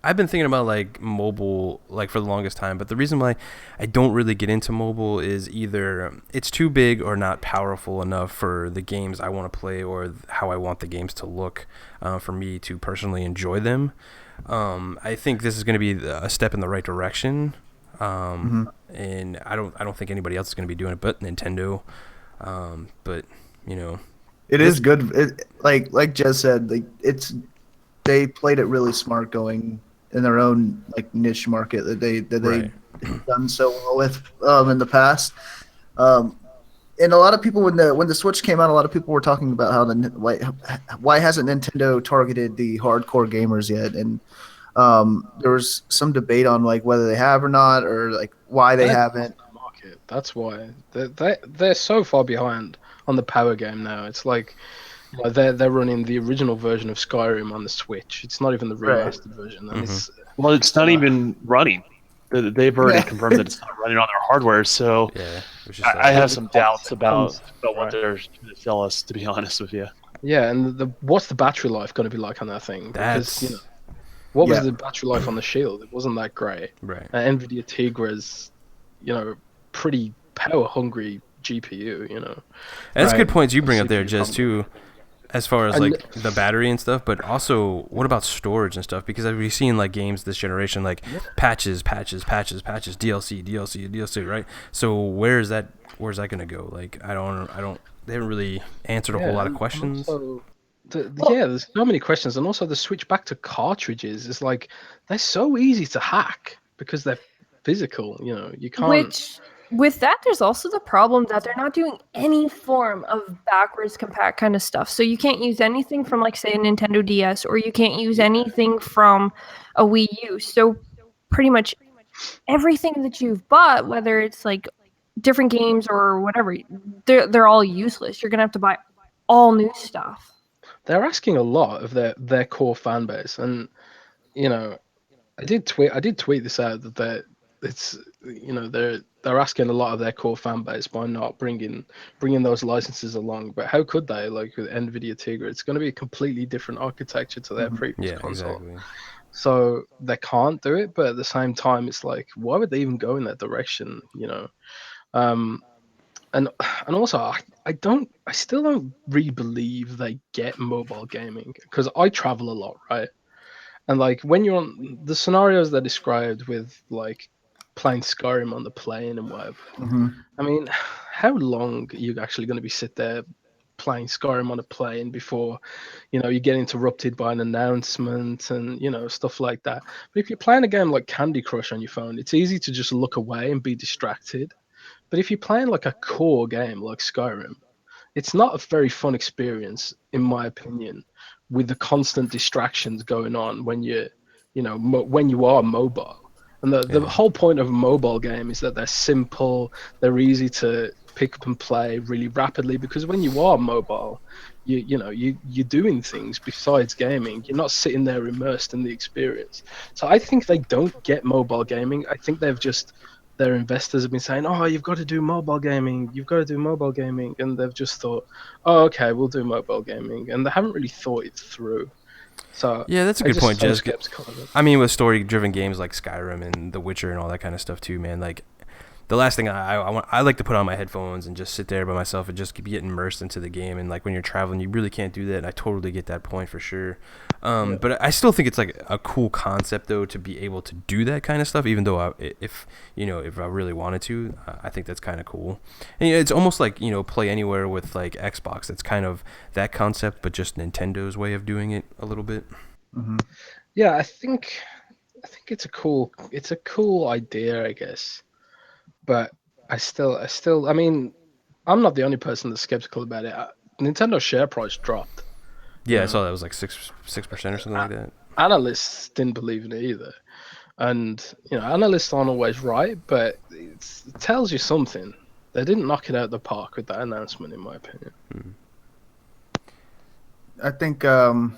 I've been thinking about like mobile like for the longest time, but the reason why I don't really get into mobile is either it's too big or not powerful enough for the games I want to play or how I want the games to look for me to personally enjoy them. I think this is going to be a step in the right direction, and I don't think anybody else is going to be doing it but Nintendo. But you know, it is good. Like Jez said, like they played it really smart, going in their own like niche market that they done so well with in the past. And a lot of people, when the Switch came out, a lot of people were talking about how why hasn't Nintendo targeted the hardcore gamers yet? And there was some debate on like whether they have or not, or like why they haven't. Market. That's why they're so far behind on the power game now. It's like, you know, they're running the original version of Skyrim on the Switch. It's not even the remastered version. And it's not even running. They've already confirmed that it's not running on their hardware, so I have some doubts about what they're going to tell us, to be honest with you. Yeah, and what's the battery life going to be like on that thing? Because, you know, what was the battery life on the Shield? It wasn't that great. Right. NVIDIA Tegra's, you know, pretty power-hungry GPU, you know. And that's good points you bring up there, Jez, too. As far as like the battery and stuff, but also what about storage and stuff? Because we've seen like games this generation, like patches, DLC, right? So where's that gonna go? Like I don't. They haven't really answered a whole lot of questions. There's so many questions, and also the switch back to cartridges is like they're so easy to hack because they're physical. You know, you can't. With that, there's also the problem that they're not doing any form of backwards compat kind of stuff. So you can't use anything from, like, say, a Nintendo DS, or you can't use anything from a Wii U. So pretty much everything that you've bought, whether it's like different games or whatever, they're all useless. You're gonna have to buy all new stuff. They're asking a lot of their core fan base, and you know, I did tweet this out that they're asking a lot of their core fan base by not bringing those licenses along. But how could they? Like with NVIDIA Tegra, it's going to be a completely different architecture to their previous console. Exactly. So they can't do it. But at the same time, it's like, why would they even go in that direction? You know, and also I still don't really believe they get mobile gaming, because I travel a lot, right? And like when you're on the scenarios they described with like playing Skyrim on the plane and whatever. I mean, how long are you actually going to be sit there playing Skyrim on a plane before, you know, you get interrupted by an announcement and, you know, stuff like that? But if you're playing a game like Candy Crush on your phone, it's easy to just look away and be distracted. But if you're playing like a core game like Skyrim, it's not a very fun experience, in my opinion, with the constant distractions going on when when you are mobile. And the whole point of a mobile game is that they're simple, they're easy to pick up and play really rapidly, because when you are mobile, you're doing things besides gaming. You're not sitting there immersed in the experience. So I think they don't get mobile gaming. I think their investors have been saying, oh, you've got to do mobile gaming, and they've just thought, oh, okay, we'll do mobile gaming, and they haven't really thought it through. So yeah, that's a good point, Jez. I mean, with story-driven games like Skyrim and The Witcher and all that kind of stuff too, man. Like, the last thing I like to put on my headphones and just sit there by myself and just get immersed into the game. And like when you're traveling, you really can't do that. And I totally get that point for sure. But I still think it's like a cool concept though to be able to do that kind of stuff. Even though if I really wanted to, I think that's kind of cool. And it's almost like Play Anywhere with like Xbox. It's kind of that concept, but just Nintendo's way of doing it a little bit. Yeah, I think it's a cool idea, I guess. But I still, I mean, I'm not the only person that's skeptical about it. Nintendo's share price dropped. Yeah, I saw that was like 6% or something like that. Analysts didn't believe in it either. And, analysts aren't always right, but it tells you something. They didn't knock it out of the park with that announcement, in my opinion. I think, can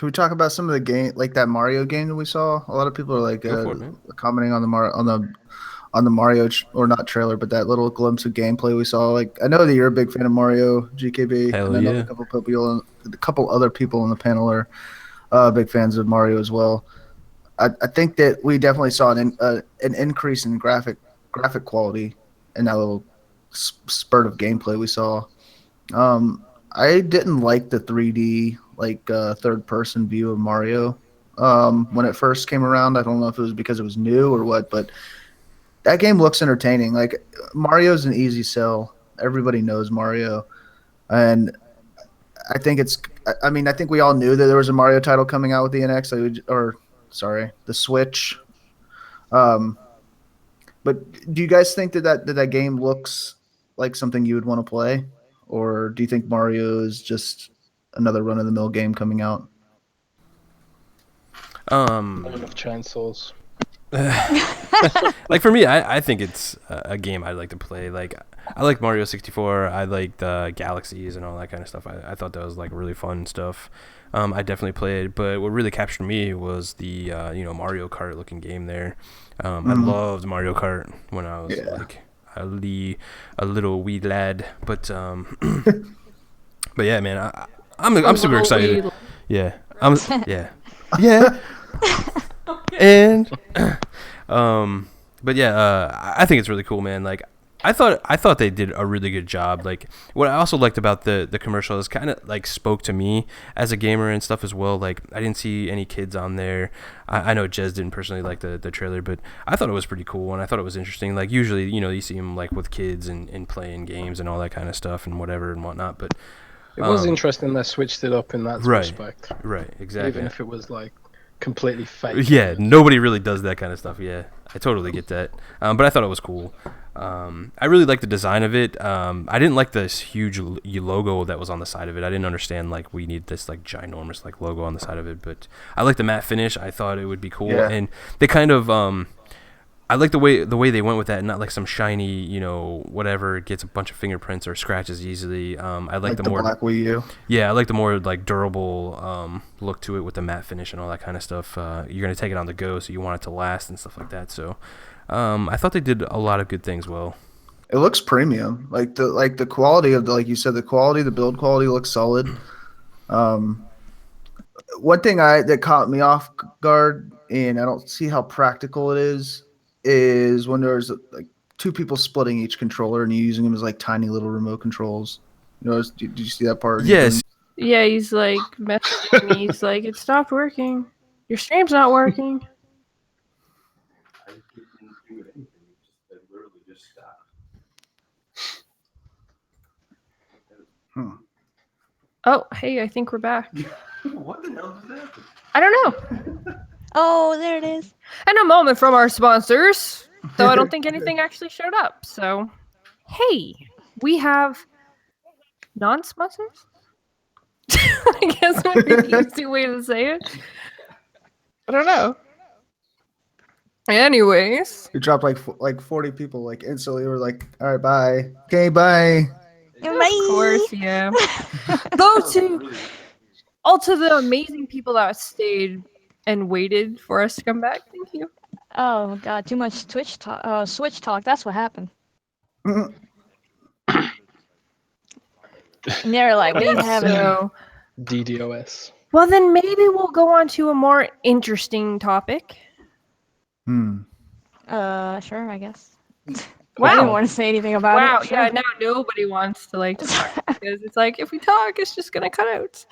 we talk about some of the game, like that Mario game that we saw? A lot of people are like commenting on the Mario or not trailer, but that little glimpse of gameplay we saw. Like, I know that you're a big fan of Mario, GKB. Hell and I know a couple other people on the panel are big fans of Mario as well. I think that we definitely saw an increase in graphic quality in that little spurt of gameplay we saw. I didn't like the 3D third person view of Mario when it first came around. I don't know if it was because it was new or what, but that game looks entertaining. Like, Mario's an easy sell. Everybody knows Mario, and I think I think we all knew that there was a Mario title coming out with the NX, the Switch. But do you guys think that game looks like something you would want to play, or do you think Mario is just another run-of-the-mill game coming out? Not enough chainsaws. Like, for me, I think it's a game I'd like to play. Like, I like Mario 64. I like the Galaxies and all that kind of stuff. I thought that was like really fun stuff. I definitely played, but what really captured me was the Mario Kart looking game there. I loved Mario Kart when I was like a little wee lad, but but yeah, man, I'm super excited. Yeah, yeah. And but yeah, I think it's really cool, man. Like, I thought they did a really good job. Like, what I also liked about the commercial is kind of like spoke to me as a gamer and stuff as well. Like, I didn't see any kids on there. I know Jez didn't personally like the trailer, but I thought it was pretty cool and I thought it was interesting. Like, usually, you see them like with kids and playing games and all that kind of stuff and whatever and whatnot. But it was interesting they switched it up in that respect. Right, exactly. Even if it was like completely fake. Yeah, nobody really does that kind of stuff. Yeah, I totally get that. But I thought it was cool. I really like the design of it. I didn't like this huge logo that was on the side of it. I didn't understand like we need this like ginormous like logo on the side of it. But I like the matte finish. I thought it would be cool, and they kind of I like the way they went with that, not like some shiny, whatever gets a bunch of fingerprints or scratches easily. I like the more Black Wii U. Yeah, I like the more like durable look to it with the matte finish and all that kind of stuff. You're gonna take it on the go, so you want it to last and stuff like that. So I thought they did a lot of good things well. It looks premium. Like the quality of like you said, the build quality looks solid. One thing that caught me off guard, and I don't see how practical it is when there's like two people splitting each controller and you using them as like tiny little remote controls. Did you see that part? Yes. Yeah, he's like messaging me. He's like, it stopped working. Your stream's not working. I didn't do anything. It literally just stopped. Oh, hey, I think we're back. What the hell did that happen? I don't know. Oh, there it is. And a moment from our sponsors, though I don't think anything actually showed up. So, hey, we have non-sponsors? I guess would be the easy way to say it. I don't know. Anyways. We dropped like 40 people like instantly. We're like, all right, bye. Okay, bye. Of course, yeah. All to the amazing people that stayed and waited for us to come back. Thank you. Oh god, too much Switch talk. That's what happened. And they're like, we have DDoS. Well, then maybe we'll go on to a more interesting topic. Sure, I guess. Wow. I didn't want to say anything about it. Wow, Sure. yeah, now nobody wants to talk because it's like if we talk, it's just gonna cut out.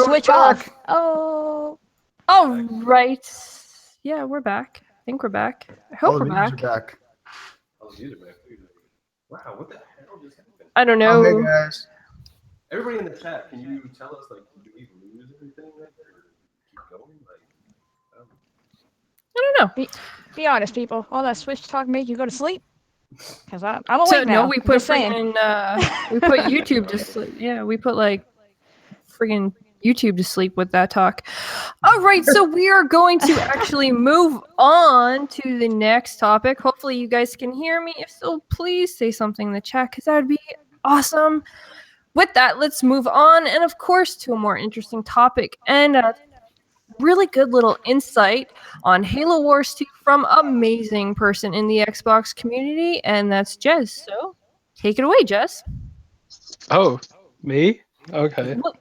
Switch off. Oh. All right. Yeah, we're back. I think we're back. I hope we're back. Oh, these are back. Wow, what the hell just happened? I don't know. Hey guys. Everybody in the chat, can you tell us, like, did we lose everything right there? Or keep going? Like, I don't know. Be honest, people. All that Switch talk make you go to sleep? Because I'm awake So now. no, we put Just saying. we put YouTube to sleep. Yeah, we put like friggin' YouTube to sleep with that talk. All right, so we are going to actually move on to the next topic. Hopefully you guys can hear me. If so, please say something in the chat because that would be awesome. With that, let's move on, and of course, to a more interesting topic and a really good little insight on Halo Wars 2 from amazing person in the Xbox community, and that's Jez. So, take it away, Jez. Oh, me? Okay. Well,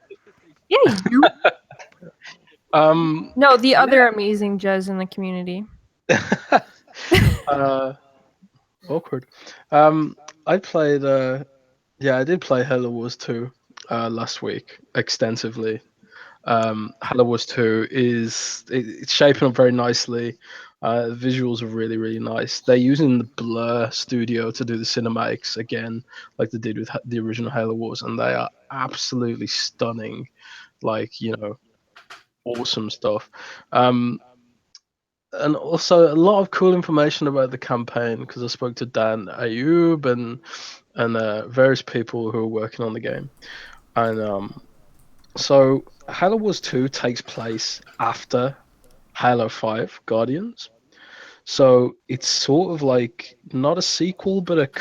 yeah, you. No, the other amazing Jez in the community. Awkward. I played. I did play Halo Wars 2 last week extensively. Halo Wars 2 it's shaping up very nicely. The visuals are really, really nice. They're using the Blur Studio to do the cinematics again, like they did with the original Halo Wars, and they are absolutely stunning. Like, awesome stuff. And also a lot of cool information about the campaign because I spoke to Dan Ayub and various people who are working on the game. And so Halo Wars 2 takes place after Halo 5 Guardians. So it's sort of like not a sequel, but it's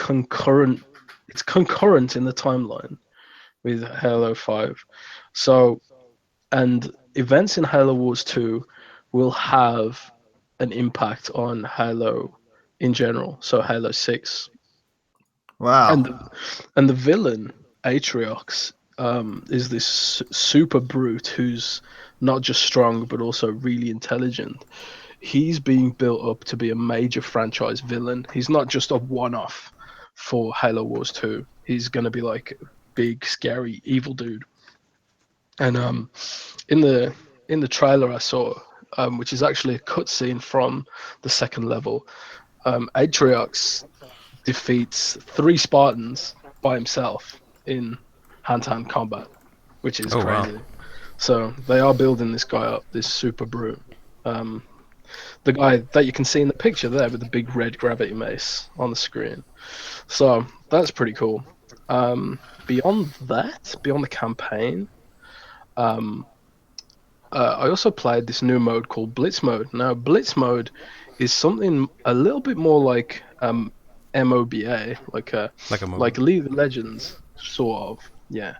concurrent in the timeline with Halo 5. So, and events in Halo Wars 2 will have an impact on Halo in general. So Halo 6. Wow. And the villain, Atriox, is this super brute who's not just strong but also really intelligent. He's being built up to be a major franchise villain. He's not just a one-off for Halo Wars 2. He's going to be like a big, scary, evil dude. And in the trailer I saw, which is actually a cutscene from the second level, Atriox defeats 3 Spartans by himself in hand-to-hand combat, which is crazy. Wow. So they are building this guy up, this super brute. The guy that you can see in the picture there with the big red gravity mace on the screen. So that's pretty cool. Beyond the campaign, I also played this new mode called Blitz Mode. Now, Blitz Mode is something a little bit more like MOBA, like League of Legends, sort of. Yeah.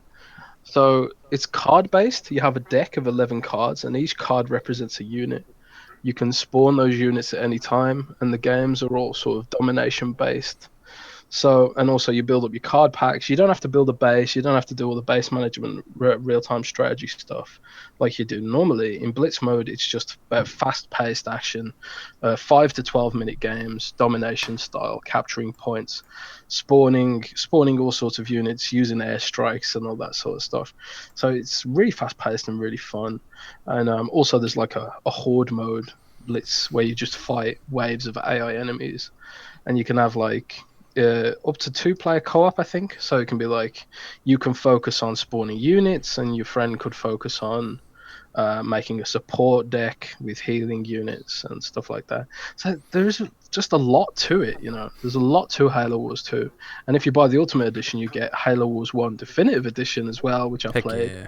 So it's card-based. You have a deck of 11 cards, and each card represents a unit. You can spawn those units at any time, and the games are all sort of domination-based. So, and also you build up your card packs. You don't have to build a base. You don't have to do all the base management, real-time strategy stuff like you do normally. In Blitz Mode, it's just fast-paced action, 5 to 12-minute games, domination style, capturing points, spawning all sorts of units, using airstrikes and all that sort of stuff. So it's really fast-paced and really fun. And also there's like a horde mode, Blitz, where you just fight waves of AI enemies, and you can have like up to 2-player co-op, I think. So it can be like you can focus on spawning units, and your friend could focus on making a support deck with healing units and stuff like that. So there's just a lot to it, There's a lot to Halo Wars 2. And if you buy the Ultimate Edition, you get Halo Wars 1 Definitive Edition as well, which I played. Yeah.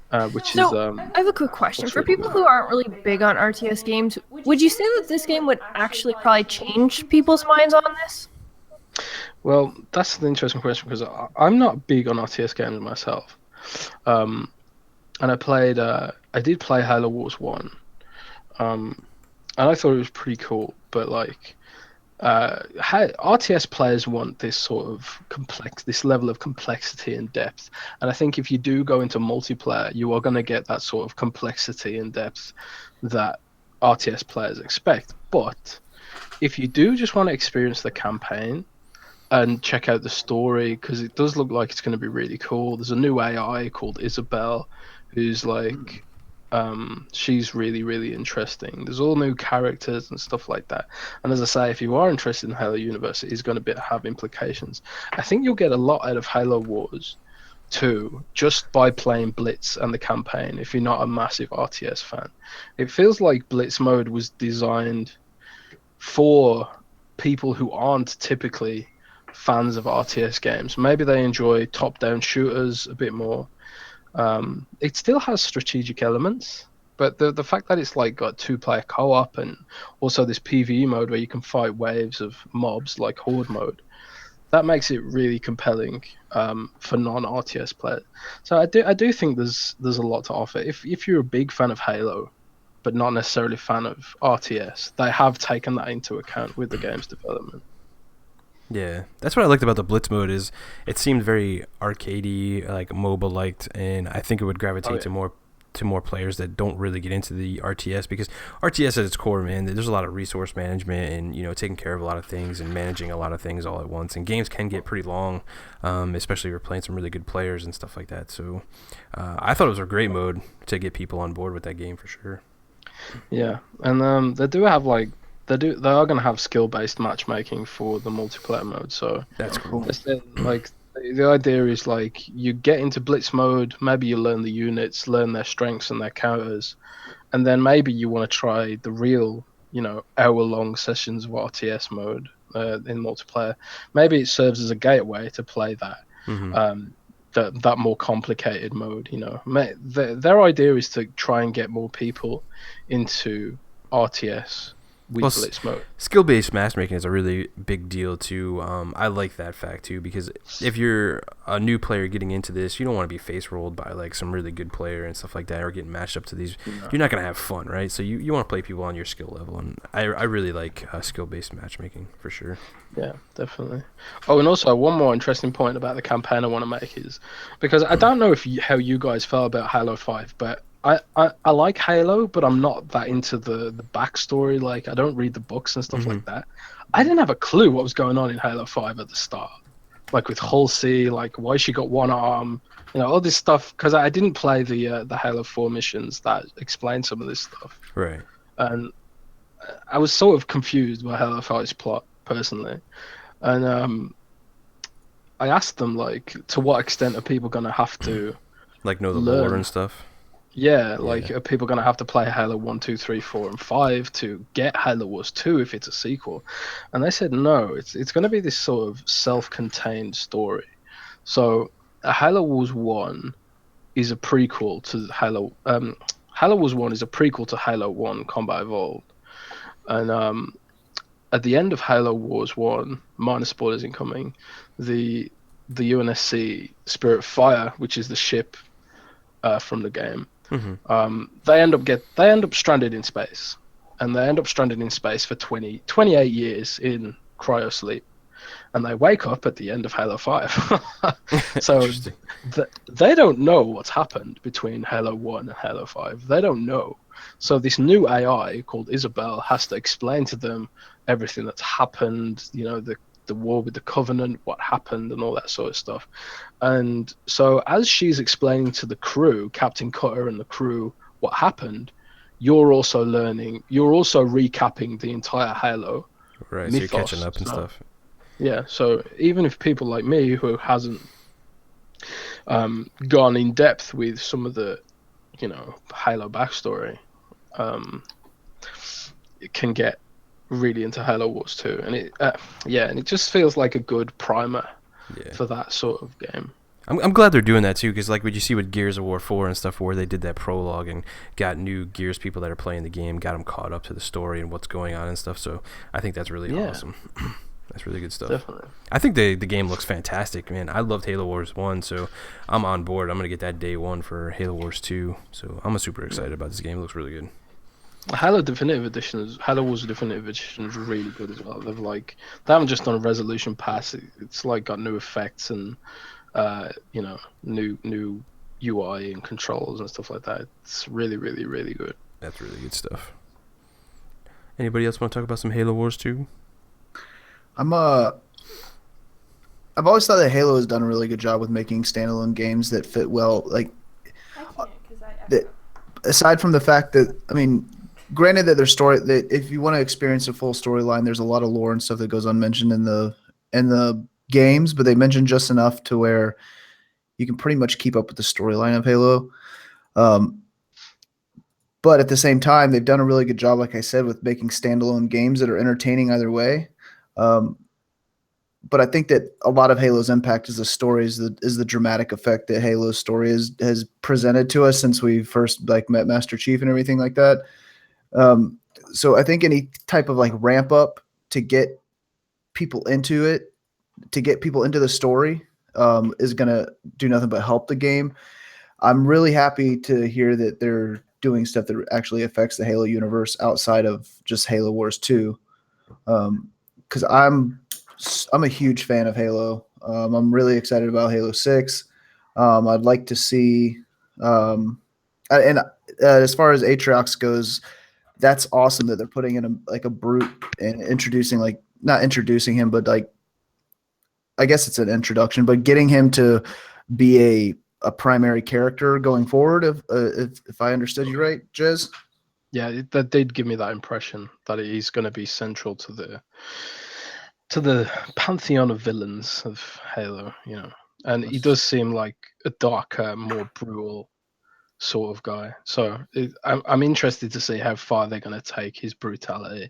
I have a quick question. For people who aren't really big on RTS games, would you say that this game would actually probably change people's minds on this? Well, that's an interesting question because I'm not big on RTS games myself. And I did play Halo Wars 1. And I thought it was pretty cool, but like, RTS players want this sort of this level of complexity and depth. And I think if you do go into multiplayer, you are going to get that sort of complexity and depth that RTS players expect. But if you do just want to experience the campaign and check out the story, because it does look like it's going to be really cool. There's a new AI called Isabel, who's like, she's really, really interesting. There's all new characters and stuff like that. And as I say, if you are interested in Halo Universe, it is going to have implications. I think you'll get a lot out of Halo Wars 2 just by playing Blitz and the campaign if you're not a massive RTS fan. It feels like Blitz mode was designed for people who aren't typically fans of RTS games. Maybe they enjoy top-down shooters a bit more. It still has strategic elements, but the fact that it's like got 2-player co-op and also this PvE mode where you can fight waves of mobs like Horde mode, that makes it really compelling for non-RTS players. So I do think there's a lot to offer. If you're a big fan of Halo, but not necessarily a fan of RTS, they have taken that into account with the game's development. Yeah, that's what I liked about the Blitz mode is it seemed very arcadey, like mobile-liked, and I think it would gravitate to to more players that don't really get into the RTS, because RTS at its core, man, there's a lot of resource management and, you know, taking care of a lot of things and managing a lot of things all at once. And games can get pretty long, especially if you're playing some really good players and stuff like that. So I thought it was a great mode to get people on board with that game for sure. Yeah, and they do have like they are gonna have skill-based matchmaking for the multiplayer mode. So That's cool. Like the idea is like you get into blitz mode, maybe you learn the units, learn their strengths and their counters, and then maybe you want to try the real, you know, hour-long sessions of RTS mode in multiplayer. Maybe it serves as a gateway to play that. Mm-hmm. That more complicated mode, you know. Their idea is to try and get more people into RTS with blitz mode. Skill-based matchmaking is a really big deal too. I like that fact too, because if you're a new player getting into this, you don't want to be face rolled by like some really good player and stuff like that, or getting matched up to these. No. You're not gonna have fun, right? So you want to play people on your skill level, and I really like skill-based matchmaking for sure. Yeah, definitely. Oh, and also one more interesting point about the campaign I want to make is, because I don't know how you guys felt about Halo 5, but I like Halo, but I'm not that into the backstory. Like, I don't read the books and stuff like that. I didn't have a clue what was going on in Halo 5 at the start. Like with Halsey, like why she got one arm, you know, all this stuff. Because I didn't play the Halo 4 missions that explain some of this stuff. Right. And I was sort of confused by Halo 5's plot, personally. And I asked them, like, to what extent are people going to have to like know the learn lore and stuff? Yeah, like, are people going to have to play Halo 1, 2, 3, 4, and 5 to get Halo Wars 2 if it's a sequel? And they said no, it's going to be this sort of self-contained story. So Halo Wars 1 is a prequel to Halo... Halo Wars 1 is a prequel to Halo 1 Combat Evolved. And at the end of Halo Wars 1, minor spoilers incoming, the UNSC Spirit Fire, which is the ship from the game, they end up stranded in space, and they end up stranded in space for 28 years in cryosleep, and they wake up at the end of Halo 5. So they don't know what's happened between Halo 1 and Halo 5. They don't know. So this new AI called Isabel has to explain to them everything that's happened, you know, the war with the Covenant, what happened, and all that sort of stuff. And so as she's explaining to the crew, Captain Cutter and the crew, what happened, you're also recapping the entire Halo right mythos. So you're catching up and stuff. Yeah, so even if people like me who hasn't gone in depth with some of the, you know, Halo backstory, it can get really into Halo Wars 2, and it just feels like a good primer for that sort of game. I'm glad they're doing that too, because like what you see with Gears of War 4 and stuff, where they did that prologue and got new Gears people that are playing the game, got them caught up to the story and what's going on and stuff. So I think that's really awesome. That's really good stuff. Definitely. I think the game looks fantastic, man. I loved Halo Wars 1, so I'm on board. I'm gonna get that day one for Halo Wars 2. So I'm super excited about this game. It looks really good. Halo Definitive Edition Halo Wars Definitive Edition is really good as well. They haven't just done a resolution pass. It's like got new effects and you know, new UI and controls and stuff like that. It's really, really, really good. That's really good stuff. Anybody else want to talk about some Halo Wars 2? I've always thought that Halo has done a really good job with making standalone games that fit well. Like, aside from the fact that, I mean, granted that their story, that if you want to experience a full storyline, there's a lot of lore and stuff that goes unmentioned in the games, but they mention just enough to where you can pretty much keep up with the storyline of Halo. But at the same time, they've done a really good job, like I said, with making standalone games that are entertaining either way. But I think that a lot of Halo's impact is the stories, is the dramatic effect that Halo's story has presented to us since we first like met Master Chief and everything like that. So I think any type of like ramp up to get people into it, to get people into the story, is going to do nothing but help the game. I'm really happy to hear that they're doing stuff that actually affects the Halo universe outside of just Halo Wars 2. Because I'm a huge fan of Halo. I'm really excited about Halo 6. I'd like to see And as far as Aatrox goes, that's awesome that they're putting in a brute and introducing not introducing him, but I guess it's an introduction, but getting him to be a primary character going forward. If I understood you right, Jez. Yeah, that did give me that impression that he's going to be central to the pantheon of villains of Halo, and he does seem like a darker, more brutal sort of guy. So I'm interested to see how far they're going to take his brutality,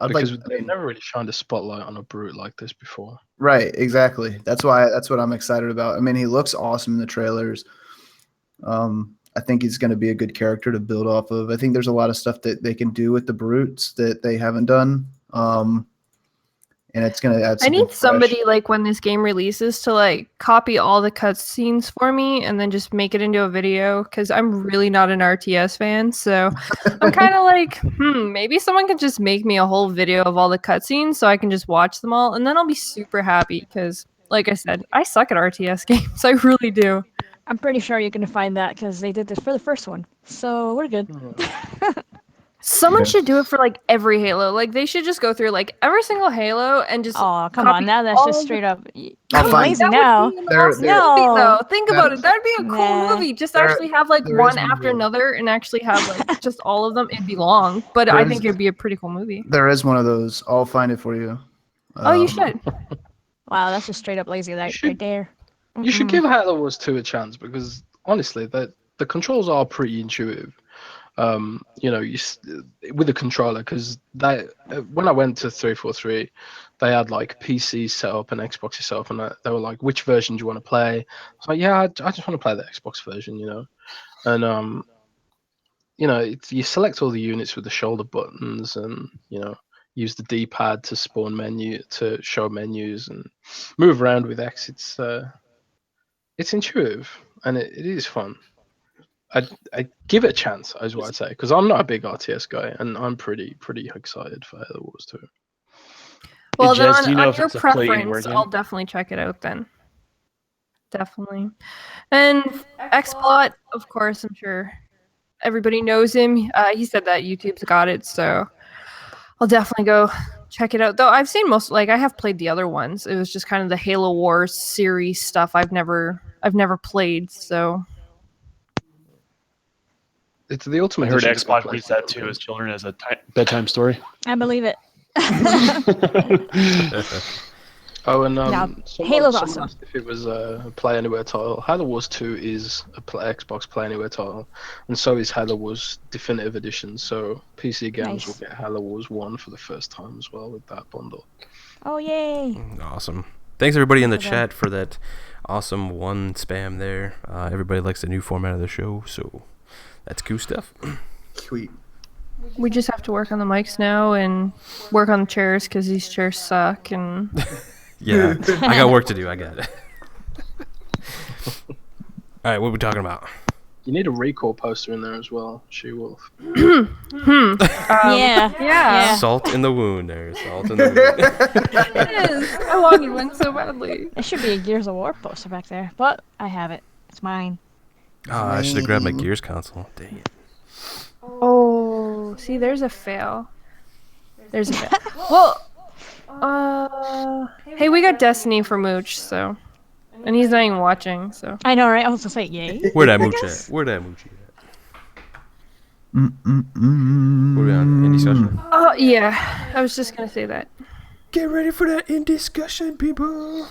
because they've never really shined a spotlight on a brute like this before. Right, exactly. That's what I'm excited about. I mean, he looks awesome in the trailers. I think he's going to be a good character to build off of. I think there's a lot of stuff that they can do with the brutes that they haven't done. And it's going to add. I need somebody like when this game releases to like copy all the cutscenes for me and then just make it into a video, because I'm really not an RTS fan. So I'm kind of like, maybe someone can just make me a whole video of all the cutscenes so I can just watch them all, and then I'll be super happy because, like I said, I suck at RTS games. I really do. I'm pretty sure you're going to find that because they did this for the first one. So we're good. Someone should do it for like every Halo. Like they should just go through like every single Halo and just. Oh, come on! Now that's just straight up. I'm fine. lazy now. Movie, though. Think about it. That'd be a cool movie. Just actually have like one after another and actually have like just all of them. It'd be long, but I think it'd be a pretty cool movie. There is one of those. I'll find it for you. Oh, you should. Wow, that's just straight up lazy right there. You should give Halo Wars 2 a chance, because honestly, the controls are pretty intuitive. With the controller, because when I went to 343, they had like PC set up and Xbox set up, and they were like, "Which version do you want to play?" I was like, "Yeah, I just want to play the Xbox version," And you select all the units with the shoulder buttons, and use the D-pad to spawn to show menus and move around with X. It's intuitive and it is fun. I give it a chance, is what I'd say, because I'm not a big RTS guy, and I'm pretty excited for Halo Wars 2. Well, then Jez, do you know on if your it's a play-in preference, game? I'll definitely check it out then. Definitely. And XBot, of course, I'm sure everybody knows him. He said that YouTube's got it, so I'll definitely go check it out. Though I've seen I have played the other ones. It was just kind of the Halo Wars series stuff I've never played, so. It's the ultimate. I heard Xbox reads that to his children as a bedtime story. I believe it. Oh, and Halo's awesome. asked if it was a Play Anywhere title. Halo Wars 2 is a Xbox Play Anywhere title, and so is Halo Wars Definitive Edition. So PC games will get Halo Wars 1 for the first time as well with that bundle. Oh, yay! Awesome. Thanks everybody in the chat for that awesome one spam there. Everybody likes the new format of the show, so that's cool stuff. Sweet. We just have to work on the mics now and work on the chairs because these chairs suck. And yeah, I got work to do. I got it. All right, what are we talking about? You need a recall poster in there as well, SheWulf. Yeah. Salt in the wound there. Salt in the wound. It is. I wanted one so badly. There should be a Gears of War poster back there, but I have it. It's mine. Oh, I should have grabbed my Gears console. Dang it. Oh, see, there's a fail. There's a fail. Well, hey, we got Destiny for Mooch, so. And he's not even watching, so. I know, right? I was gonna say, yay. Where'd that Mooch at? Where'd that Mooch at? Were we on in discussion? Oh, yeah. I was just gonna say that. Get ready for that in discussion, people.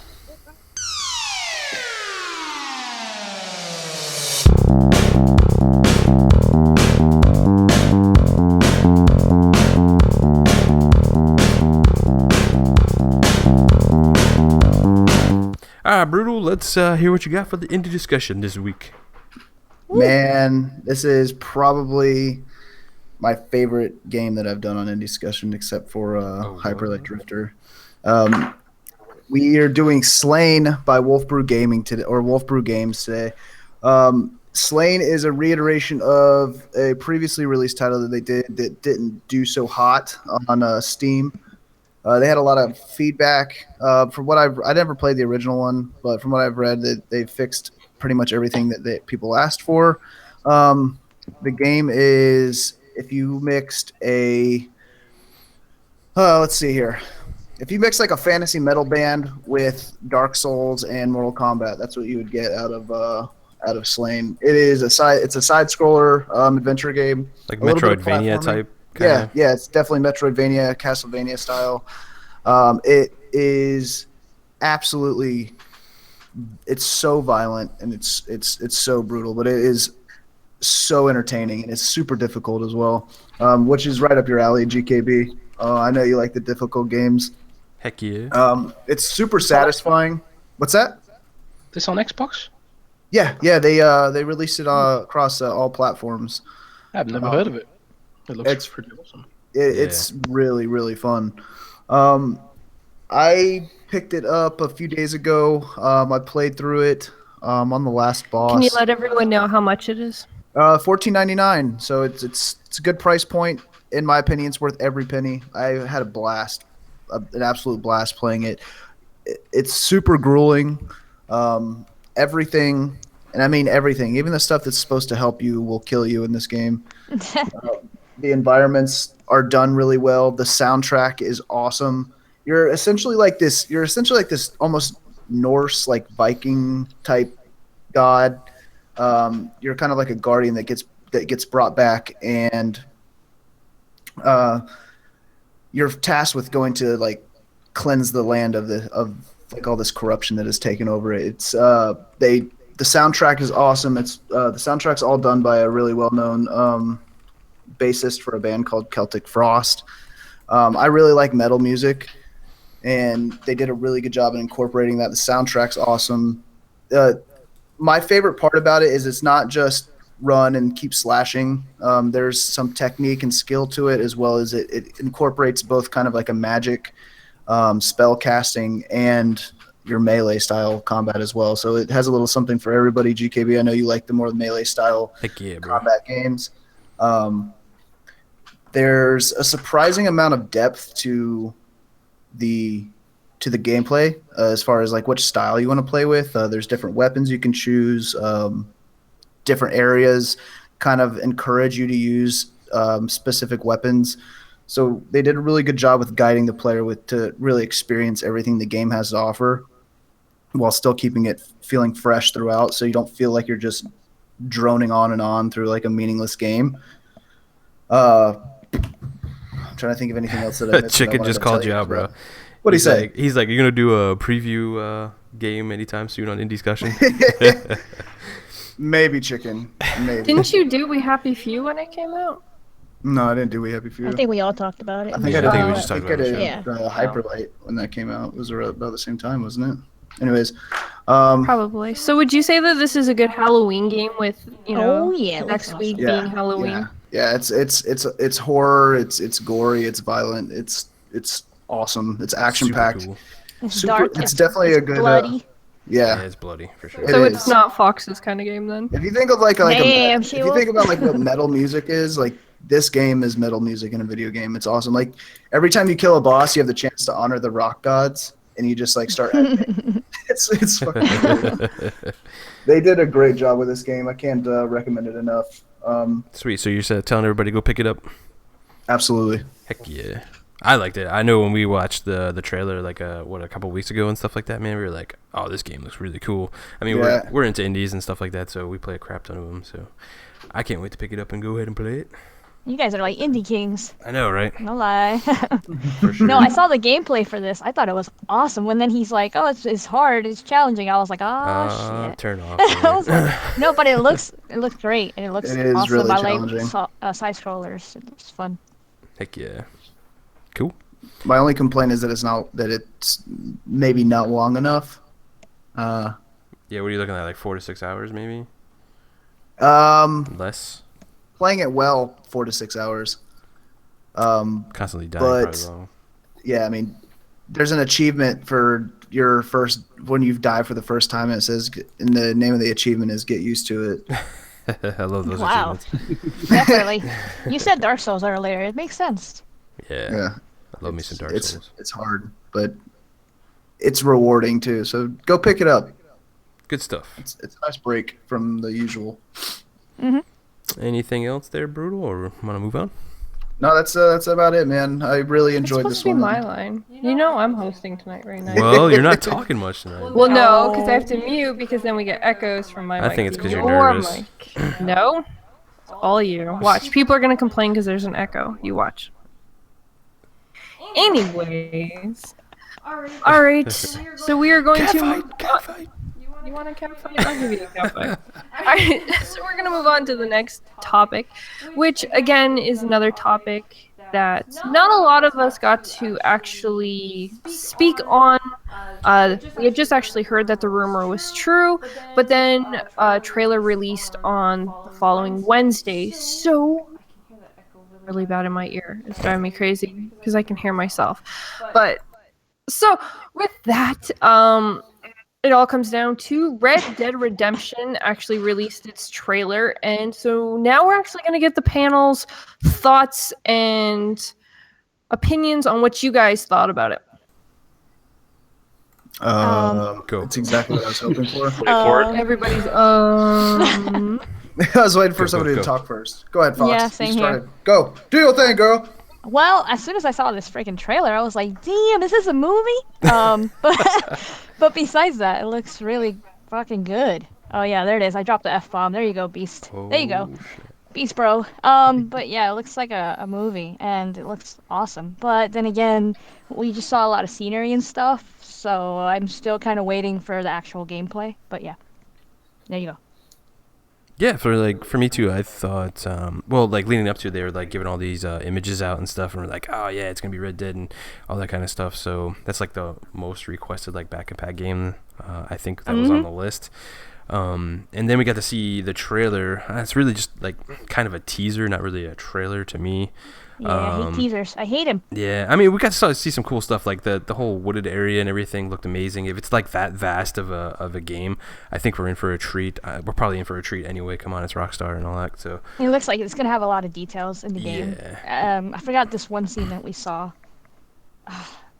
All right, Brutal, let's hear what you got for the indie discussion this week. Man, this is probably my favorite game that I've done on indie discussion, except for Hyperlight Drifter. We are doing Slain by Wolf Brew Gaming today, or Wolf Brew Games today. Slain is a reiteration of a previously released title that they did that didn't do so hot on Steam. They had a lot of feedback. From what I never played the original one, but from what I've read, they fixed pretty much everything that people asked for. The game is if you mixed a let's see here. If you mix like a fantasy metal band with Dark Souls and Mortal Kombat, that's what you would get out of Slain. It's a side scroller adventure game. Like A little bit of Metroidvania platforming. type. Yeah, Kinda. yeah, it's definitely Metroidvania, Castlevania style. It is absolutely, it's so violent and it's so brutal, but it is so entertaining and it's super difficult as well, which is right up your alley, GKB. I know you like the difficult games. Heck yeah. It's super satisfying. What's that? This on Xbox? Yeah, they released it across all platforms. I've never heard of it. It looks pretty awesome. It's really, really fun. I picked it up a few days ago. I played through it on the last boss. Can you let everyone know how much it is? $14.99. So it's a good price point. In my opinion, it's worth every penny. I had a blast, an absolute blast playing it. It's super grueling. Everything, and I mean everything, even the stuff that's supposed to help you will kill you in this game. The environments are done really well. The soundtrack is awesome. You're essentially like this almost Norse, like Viking type god. You're kind of like a guardian that gets brought back, and you're tasked with going to like cleanse the land of like all this corruption that has taken over it. It's the soundtrack is awesome. It's the soundtrack's all done by a really well-known bassist for a band called Celtic Frost. I really like metal music, and they did a really good job in incorporating that. The soundtrack's awesome. My favorite part about it is it's not just run and keep slashing. There's some technique and skill to it, as well as it incorporates both kind of like a magic spell casting and your melee style combat as well. So it has a little something for everybody. GKB, I know you like the more melee style combat games. There's a surprising amount of depth to the gameplay as far as like which style you want to play with. There's different weapons you can choose. Different areas kind of encourage you to use specific weapons. So they did a really good job with guiding the player to really experience everything the game has to offer, while still keeping it feeling fresh throughout, so you don't feel like you're just droning on and on through like a meaningless game. I'm trying to think of anything else that I missed. Chicken just called you out, bro. What'd he say? He's like, you're gonna do a preview game anytime soon on Indie Discussion? Maybe, Chicken. Maybe. Didn't you do We Happy Few when it came out? No, I didn't do We Happy Few. I think we all talked about it. I think I think we just talked about it. Yeah. Hyperlight when that came out. It was about the same time, wasn't it? Anyways, Probably. So would you say that this is a good Halloween game with, Oh, yeah, next looks week awesome. being Halloween? Yeah, it's horror. It's gory. It's violent. It's awesome. It's action packed. Super cool. It's dark. It's definitely a good. bloody. Yeah, Yeah. it's bloody for sure. It So is. it's not Fox's kind of game then? If you think of if you SheWulf. think about like what metal music is, like this game is metal music in a video game. It's awesome. Like every time you kill a boss, you have the chance to honor the rock gods, and you just like start. It's fucking cool. They did a great job with this game. I can't recommend it enough. Sweet. So you're telling everybody go pick it up? Absolutely. Heck yeah. I liked it. I know when we watched the trailer like a couple weeks ago and stuff like that, man, we were like, oh, this game looks really cool. I mean, Yeah. we're into indies and stuff like that, so we play a crap ton of them. So I can't wait to pick it up and go ahead and play it. You guys are like indie kings. I know, right? No lie. For sure. No, I saw the gameplay for this. I thought it was awesome. When then he's like, "Oh, it's hard. It's challenging." I was like, "Oh shit." Turn off. I was like, no, but it looks great and it looks It is awesome. really I challenging. like side scrollers. It's fun. Heck yeah. Cool. My only complaint is that it's maybe not long enough. Yeah, what are you looking at? Like 4 to 6 hours, maybe? Less? Playing it well, 4 to 6 hours. Constantly dying But- probably long. Yeah, I mean, there's an achievement for your first when you've died for the first time, and it says, and the name of the achievement is "Get used to it." I love those Wow. achievements. Definitely. You said Dark Souls earlier. It makes sense. Yeah. Yeah, I love me some Dark it's Souls. it's hard, but it's rewarding too. So go pick it up. Good stuff. It's a nice break from the usual. Anything else there, Brutal, or want to move on? No, that's about it, man. I really enjoyed It's supposed this to be one. my line. You know I'm hosting tonight, right now. Well, you're not talking much tonight. Well, no, because I have to mute because then we get echoes from my mic. I think it's to 'cause you're your nervous. mic. No, it's all you. Watch. People are gonna complain because there's an echo. You watch. Anyways, all right. So we are going to. Catfight. You want a cat fight? I'll give you a cat fight. Alright, so we're gonna move on to the next topic, which again is another topic that not a lot of us got to actually speak on. We had just actually heard that the rumor was true, but then a trailer released on the following Wednesday. So really bad in my ear. It's driving me crazy because I can hear myself. But so with that, it all comes down to Red Dead Redemption actually released its trailer, and so now we're actually going to get the panel's thoughts and opinions on what you guys thought about it. Go. That's exactly what I was hoping for. Everybody's I was waiting for somebody to talk first. Go ahead, Fox. Yeah, You same started. here. Go. Do your thing, girl. Well, as soon as I saw this freaking trailer, I was like, "Damn, is this a movie?" But besides that, it looks really fucking good. Oh yeah, there it is. I dropped the F-bomb. There you go, Beast. There you go, Beast Bro. But yeah, it looks like a movie, and it looks awesome. But then again, we just saw a lot of scenery and stuff, so I'm still kind of waiting for the actual gameplay. But yeah, there you go. Yeah, for me too. I thought, leading up to it, they were like giving all these images out and stuff, and we're like, oh yeah, it's gonna be Red Dead and all that kind of stuff. So that's like the most requested like back and pack game. I think that was on the list. And then we got to see the trailer. It's really just like kind of a teaser, not really a trailer to me. Yeah, I hate teasers. I hate him. Yeah, I mean, we got to see some cool stuff, like the whole wooded area and everything looked amazing. If it's like that vast of a game, I think we're in for a treat. We're probably in for a treat anyway. Come on, it's Rockstar and all that. So It looks like it's gonna have a lot of details in the game. I forgot this one scene that we saw,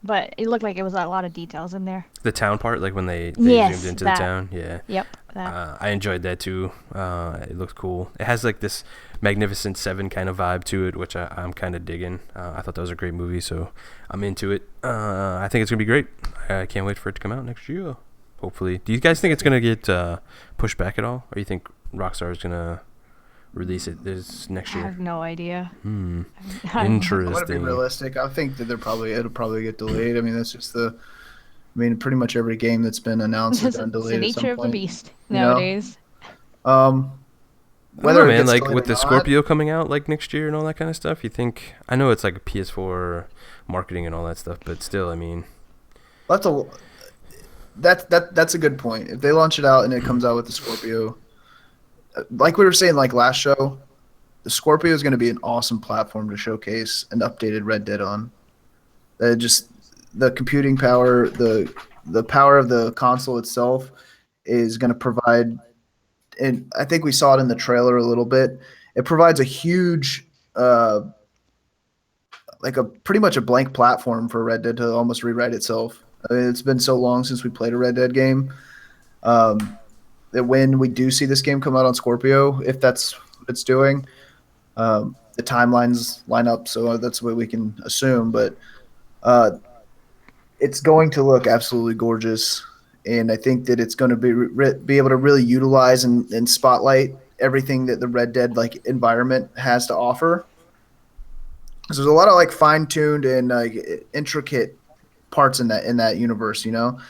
but it looked like it was a lot of details in there. the town part, like when they Yes, zoomed into that. the town, yeah. Yep. That. I enjoyed that too. It looked cool. It has like this Magnificent Seven kind of vibe to it, which I'm kind of digging. I thought that was a great movie, so I'm into it. I think it's gonna be great. I can't wait for it to come out next year. Hopefully. Do you guys think it's gonna get pushed back at all, or you think Rockstar is gonna release it this next I year? have no idea. I'm gonna be Interesting. realistic. I think that it'll probably get delayed. I mean, that's just pretty much every game that's been announced has been It's the delayed at some nature of the point. beast you know? nowadays. Whether it man, gets like delayed with or the not, Scorpio coming out like next year and all that kind of stuff, you think? I know it's like a PS4 marketing and all that stuff, but still, I mean, that's a good point. If they launch it out and it comes out with the Scorpio, like we were saying like last show, the Scorpio is going to be an awesome platform to showcase an updated Red Dead on. Just the computing power, the power of the console itself is going to provide, and I think we saw it in the trailer a little bit. It provides a huge, pretty much a blank platform for Red Dead to almost rewrite itself. I mean, it's been so long since we played a Red Dead game that when we do see this game come out on Scorpio, if that's what it's doing, the timelines line up, so that's what we can assume. But it's going to look absolutely gorgeous, and I think that it's going to be able to really utilize and spotlight everything that the Red Dead like environment has to offer. Because there's a lot of like fine-tuned and like intricate parts in that universe, you know,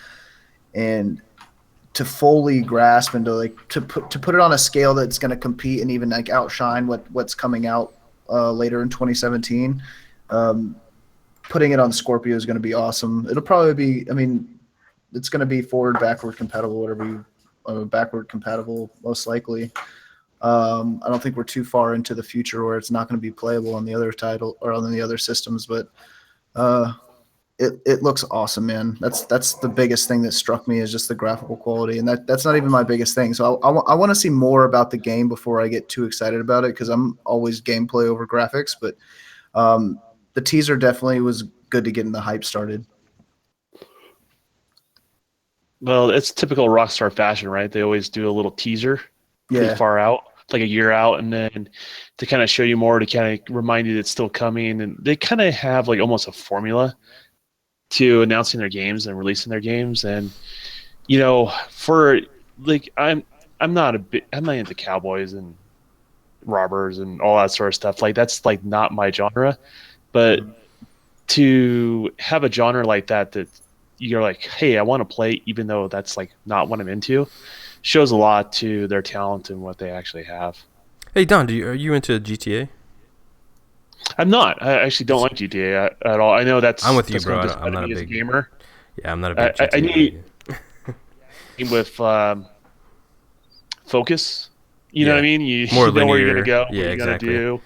and to fully grasp and to put it on a scale that's going to compete and even like outshine what's coming out later in 2017. Putting it on Scorpio is going to be awesome. It'll probably be, I mean, it's going to be forward, backward compatible, backward compatible most likely. I don't think we're too far into the future where it's not going to be playable on the other title or on the other systems, but it looks awesome, man. That's the biggest thing that struck me is just the graphical quality, and that's not even my biggest thing. So I want to see more about the game before I get too excited about it, because I'm always gameplay over graphics. But the teaser definitely was good to getting the hype started. Well, it's typical Rockstar fashion, right? They always do a little teaser pretty Yeah. far out like a year out, and then to kind of show you more, to kind of remind you that it's still coming. And they kind of have like almost a formula to announcing their games and releasing their games. And for like I'm not into cowboys and robbers and all that sort of stuff. Like that's like not my genre. But to have a genre like that you're like, hey, I want to play, even though that's like not what I'm into, shows a lot to their talent and what they actually have. Hey Don, are you into GTA? I'm not. I actually don't like GTA at all. I know I'm with you, bro. I'm not a big gamer. Yeah, I'm not a big GTA. I need with focus. You know what I mean? You More know linear. where you're gonna go. Yeah, what you're exactly. gonna do.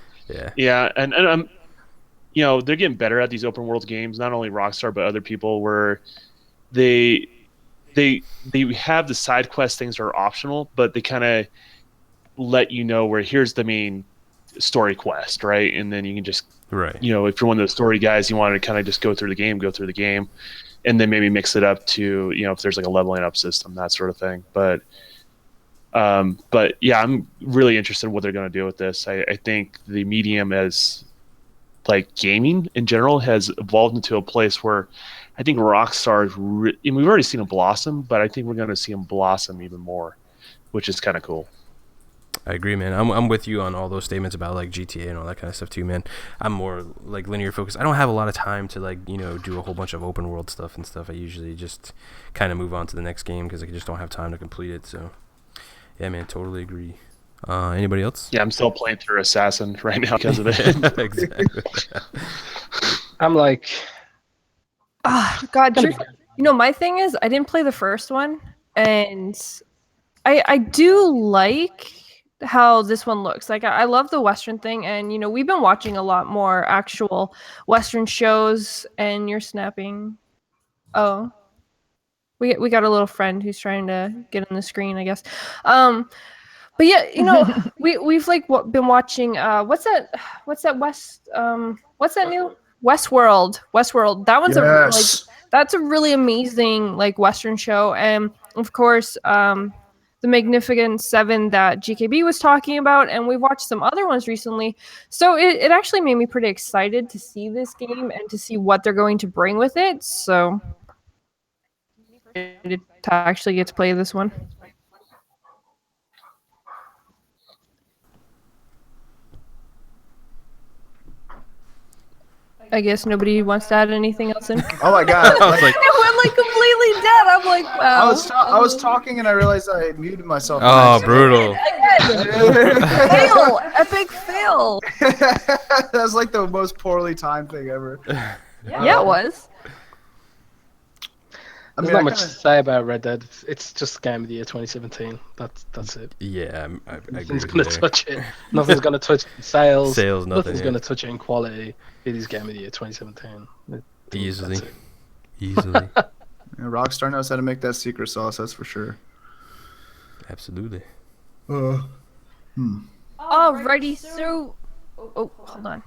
Yeah, and I'm. They're getting better at these open world games. Not only Rockstar, but other people, where they have the side quest things that are optional, but they kind of let you know where here's the main story quest, right? And then you can just if you're one of those story guys, you want to kind of just go through the game, and then maybe mix it up to if there's like a leveling up system, that sort of thing. But yeah, I'm really interested in what they're going to do with this. I think the medium as like gaming in general has evolved into a place where I think Rockstar and we've already seen them blossom, but I think we're going to see them blossom even more, which is kind of cool. I agree, man. I'm with you on all those statements about like GTA and all that kind of stuff too, man. I'm more like linear focused. I don't have a lot of time to like do a whole bunch of open world stuff and stuff. I usually just kind of move on to the next game because I just don't have time to complete it. So yeah, man, totally agree. Anybody else? Yeah, I'm still playing through Assassin right now because of it. Exactly. I'm like, God, my thing is I didn't play the first one, and I do like how this one looks. Like I love the Western thing, and we've been watching a lot more actual Western shows. And you're snapping. Oh, we got a little friend who's trying to get on the screen, I guess. But yeah, we've like been watching. What's that new Westworld? That one's that's a really amazing like Western show, and of course the Magnificent Seven that GKB was talking about, and we've watched some other ones recently. So it actually made me pretty excited to see this game and to see what they're going to bring with it. So to actually get to play this one. I guess nobody wants to add anything else in. Oh my god! I was like, It went like completely dead. I'm like, wow. I was talking and I realized I muted myself. oh, brutal. Fail! Epic fail! That was like the most poorly timed thing ever. Yeah, it was. There's not much to say about Red Dead. It's just Game of the Year 2017. That's it. Yeah, I agree. Nothing's going to touch it. Nothing's going to touch sales. Sales, Nothing's going to touch it in quality. It is Game of the Year 2017. Easily. Yeah, Rockstar knows how to make that secret sauce, that's for sure. Absolutely. Alrighty, so... Oh, hold on.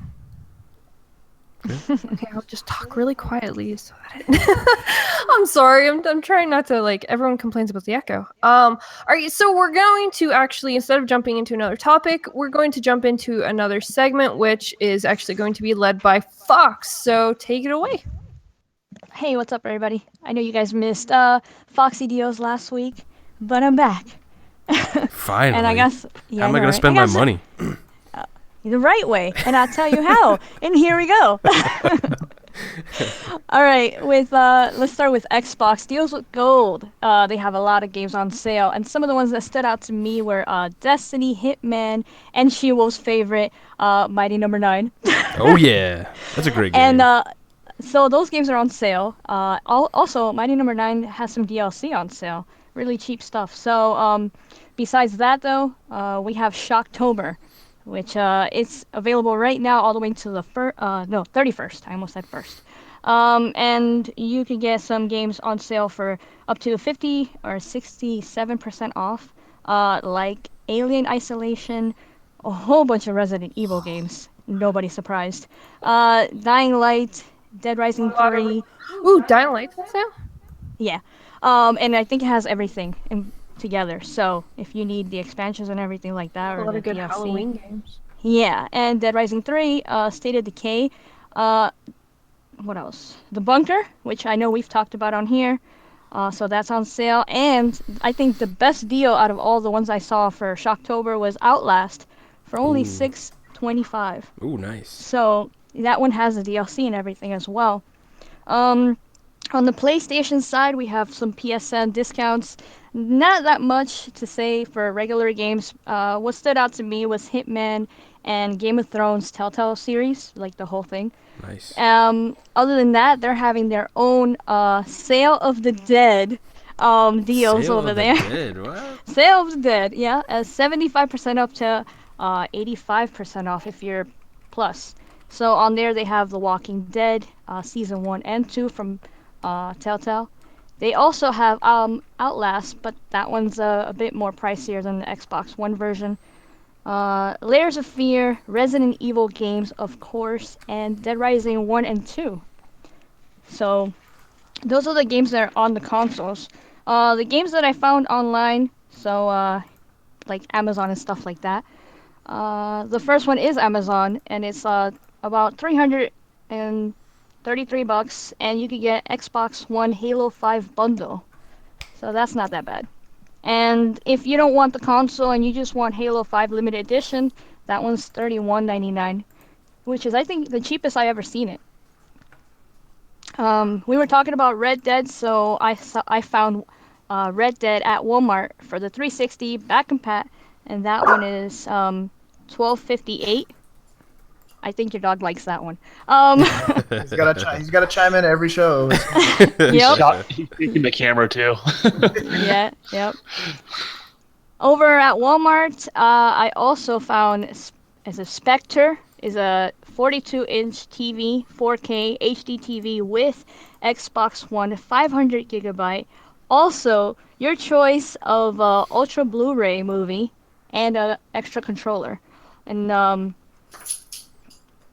Okay, I'll just talk really quietly so that I'm sorry. I'm trying not to like. Everyone complains about the echo. All right, so we're going to actually, instead of jumping into another topic, we're going to jump into another segment, which is actually going to be led by Fox. So take it away. Hey, what's up, everybody? I know you guys missed Foxy Deals last week, but I'm back. Finally. And I guess how am I going to spend my money? The right way, and I'll tell you how. And here we go. All right, let's start with Xbox deals with gold. They have a lot of games on sale, and some of the ones that stood out to me were Destiny, Hitman, and SheWulf's favorite, Mighty Number 9. Oh yeah, that's a great game. And so those games are on sale. Also, Mighty Number 9 has some DLC on sale, really cheap stuff. So besides that, though, we have Shocktober, which it's available right now all the way to the 31st. I almost said first. And you can get some games on sale for up to 50 or 67% off, like Alien Isolation, a whole bunch of Resident Evil games. Nobody surprised. Dying Light, Dead Rising 3. Ooh, Dying Light's on sale? Yeah. And I think it has everything. And together. So if you need the expansions and everything like that, A or lot the of good DLC, Halloween games. yeah. And Dead Rising 3, State of Decay, what else? The Bunker, which I know we've talked about on here. So that's on sale. And I think the best deal out of all the ones I saw for Shocktober was Outlast for only Ooh. $6.25. Ooh, nice. So that one has the DLC and everything as well. On the PlayStation side, we have some PSN discounts. Not that much to say for regular games. What stood out to me was Hitman and Game of Thrones Telltale series, like the whole thing. Nice. Other than that, they're having their own Sale of the Dead deals Sale over of the there. Dead, what? Sale of the Dead, yeah, 75% up to 85% off if you're plus. So on there they have The Walking Dead season 1 and 2 from Telltale. They also have Outlast, but that one's a bit more pricier than the Xbox One version. Layers of Fear, Resident Evil games, of course, and Dead Rising 1 and 2. So those are the games that are on the consoles. The games that I found online, so like Amazon and stuff like that. The first one is Amazon, and it's about $333, and you could get Xbox One Halo 5 bundle. So that's not that bad. And if you don't want the console and you just want Halo 5 limited edition, that one's $31.99, which is I think the cheapest I ever seen it. We were talking about Red Dead, so I found Red Dead at Walmart for the 360 back and pat, and that one is $12.58. I think your dog likes that one. He's got to chime in every show. Yep. He's taking the camera too. Yeah. Yep. Over at Walmart, I also found as a Sceptre is a 42-inch TV, 4K HDTV with Xbox One 500 gigabyte. Also, your choice of Ultra Blu-ray movie and an extra controller. And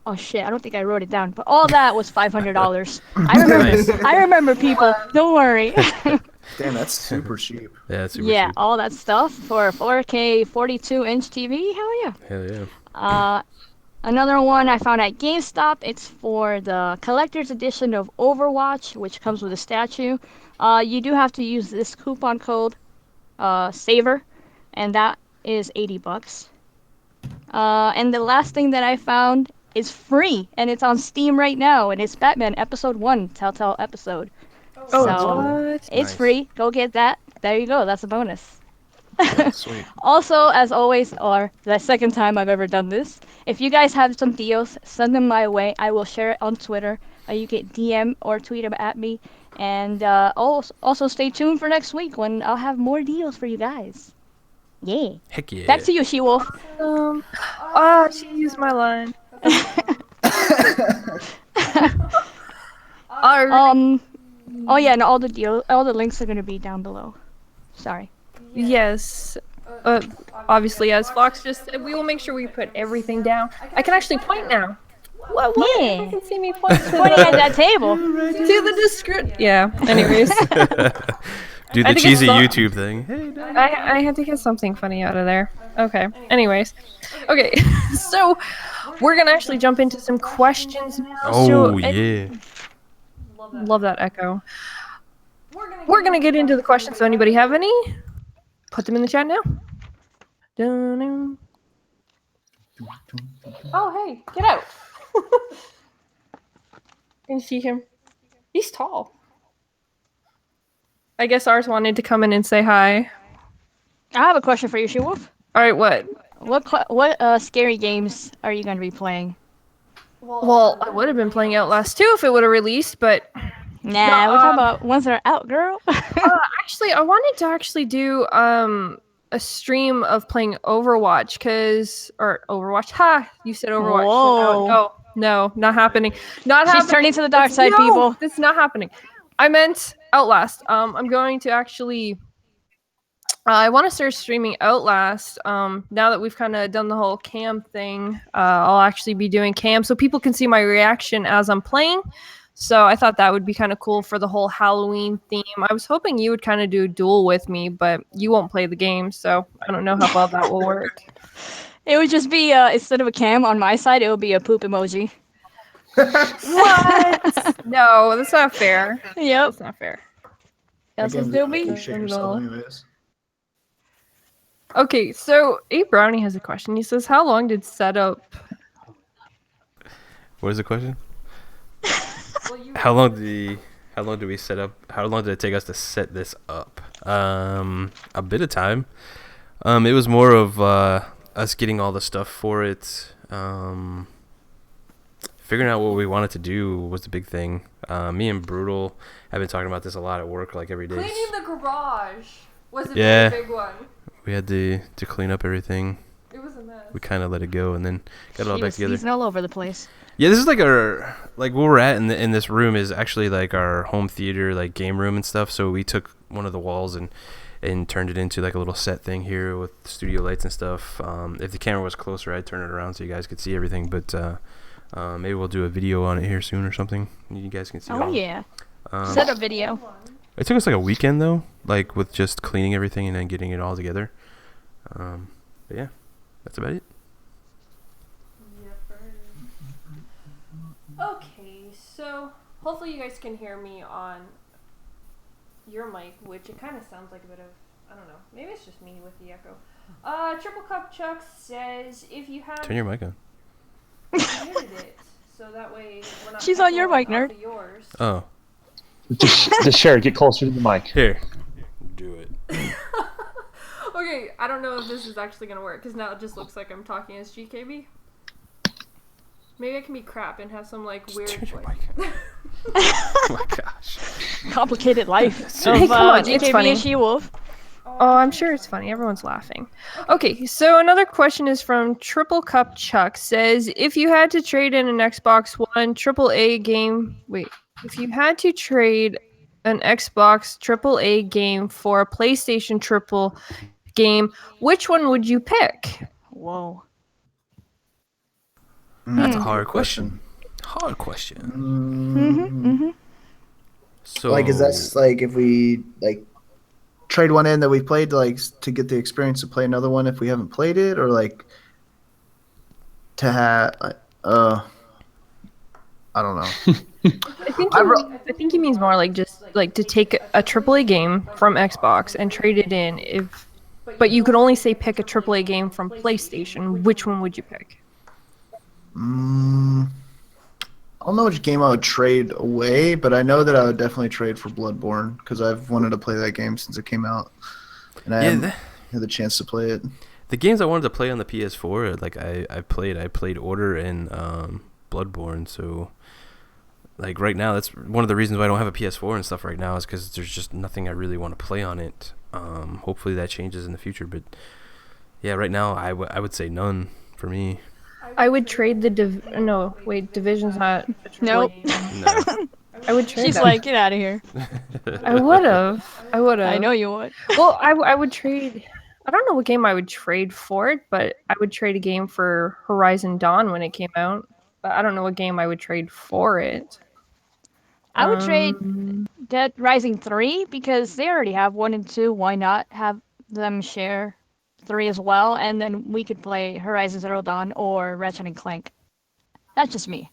oh shit, I don't think I wrote it down, but all that was $500. I remember. Nice. I remember, people. Don't worry. Damn, that's super cheap. Yeah, that's super Yeah, cheap. all that stuff for a 4K 42-inch TV. Hell yeah. Hell yeah. Another one I found at GameStop. It's for the collector's edition of Overwatch, which comes with a statue. You do have to use this coupon code, SAVER, and that is $80. And the last thing that I found is free, and it's on Steam right now, and it's Batman Episode 1, Telltale episode. Oh, So, what? it's Nice. free. Go get that. There you go. That's a bonus. Yeah, sweet. Also, as always, or the second time I've ever done this, if you guys have some deals, send them my way. I will share it on Twitter. You can DM or tweet them at me. And also stay tuned for next week when I'll have more deals for you guys. Yeah. Heck yeah. Back to you, SheWulf. She used my line. Alright. Oh yeah, and all the links are gonna be down below. Sorry. Yes. Obviously, as Fox just said, we will make sure we put everything down. I can actually point now. What? Yeah. You can see me point to Pointing at that table. the description. Yeah. Anyways, Do I the think cheesy it's YouTube thing. Hey, Dad. I had to get something funny out of there. Okay. Anyways, okay. So we're gonna actually jump into some questions now. Oh, So, yeah. love that echo. We're gonna get into the questions. So anybody have any? Put them in the chat now. Dun-dun. Oh hey, get out! Can you see him? He's tall. I guess ours wanted to come in and say hi. I have a question for you, SheWulf. All right, what? What scary games are you gonna be playing? Well, I would have been playing Outlast 2 if it would have released, but Nah, we're talking about ones that are out, girl. actually, I wanted to actually do a stream of playing Overwatch or Overwatch. Ha! You said Overwatch. Whoa. No, not happening. Not She's happening. turning to the dark side, No, people. It's not happening. I meant Outlast. I'm going to actually. I want to start streaming Outlast. Now that we've kind of done the whole cam thing, I'll actually be doing cam so people can see my reaction as I'm playing. So I thought that would be kind of cool for the whole Halloween theme. I was hoping you would kind of do a duel with me, but you won't play the game, so I don't know how well that will work. It would just be instead of a cam on my side, it would be a poop emoji. What? No, that's not fair. Yep. That's not fair. That's Again, what they'll you be. shit yourself anyways. Okay, so A Brownie has a question. He says, "How long did setup?" What is the question? How long do we set up? How long did it take us to set this up? A bit of time. It was more of us getting all the stuff for it. Figuring out what we wanted to do was the big thing. Me and Brutal have been talking about this a lot at work, like every day. Cleaning the garage was a Yeah. very big one. We had to clean up everything. It was a mess. We kind of let it go and then got it all He back was together. sneezing all over the place. Yeah, this is like where we're at in this room is actually like our home theater, like game room and stuff. So we took one of the walls and turned it into like a little set thing here with studio lights and stuff. If the camera was closer, I'd turn it around so you guys could see everything. But maybe we'll do a video on it here soon or something. You guys can see it. Oh yeah. Um, Set a video. It took us like a weekend though, like with just cleaning everything and then getting it all together. But yeah, that's about it. Okay, so hopefully you guys can hear me on your mic, which it kind of sounds like a bit of, I don't know, maybe it's just me with the echo. Triple Cup Chuck says, if you have... Turn your mic on. I muted it, so that way we're not... She's on your mic, echoing nerd. off of yours. Oh, Just share. Get closer to the mic. here. Do it. Okay, I don't know if this is actually going to work, because now it just looks like I'm talking as GKB. Maybe I can be crap and have some, like, weird... Turn your like- mic on. Oh my gosh. Complicated life of Hey, come on, it's GKB funny. and SheWulf. Oh, I'm sure it's funny. Everyone's laughing. Okay, so another question is from Triple Cup Chuck. Says, if you had to trade in an Xbox One AAA game... Wait. If you had to trade an Xbox AAA game for a PlayStation triple game, which one would you pick? Whoa. That's a hard question. Hard question. Mm-hmm. So, Like, is that like if we like trade one in that we played to get the experience to play another one if we haven't played it, or like to have I don't know. I think he means more like just like to take a AAA game from Xbox and trade it in but you could only say pick a AAA game from PlayStation. Which one would you pick? I don't know which game I would trade away, but I know that I would definitely trade for Bloodborne because I've wanted to play that game since it came out, and I haven't had the chance to play it. the games I wanted to play on the PS4, like I played Order and Bloodborne, so like right now that's one of the reasons why I don't have a PS4 and stuff right now is because there's just nothing I really want to play on it. Hopefully that changes in the future, but yeah, right now I would say none for me. I would trade the Division's not. Nope. No. I would trade. She's that. like, get out of here. I would have. I know you would. Well, I would trade. I don't know what game I would trade for it, but I would trade a game for Horizon Dawn when it came out. But I don't know what game I would trade for it. I would trade Dead Rising 3 because they already have 1 and 2. Why not have them share 3 as well? And then we could play Horizon Zero Dawn or Ratchet and Clank. That's just me.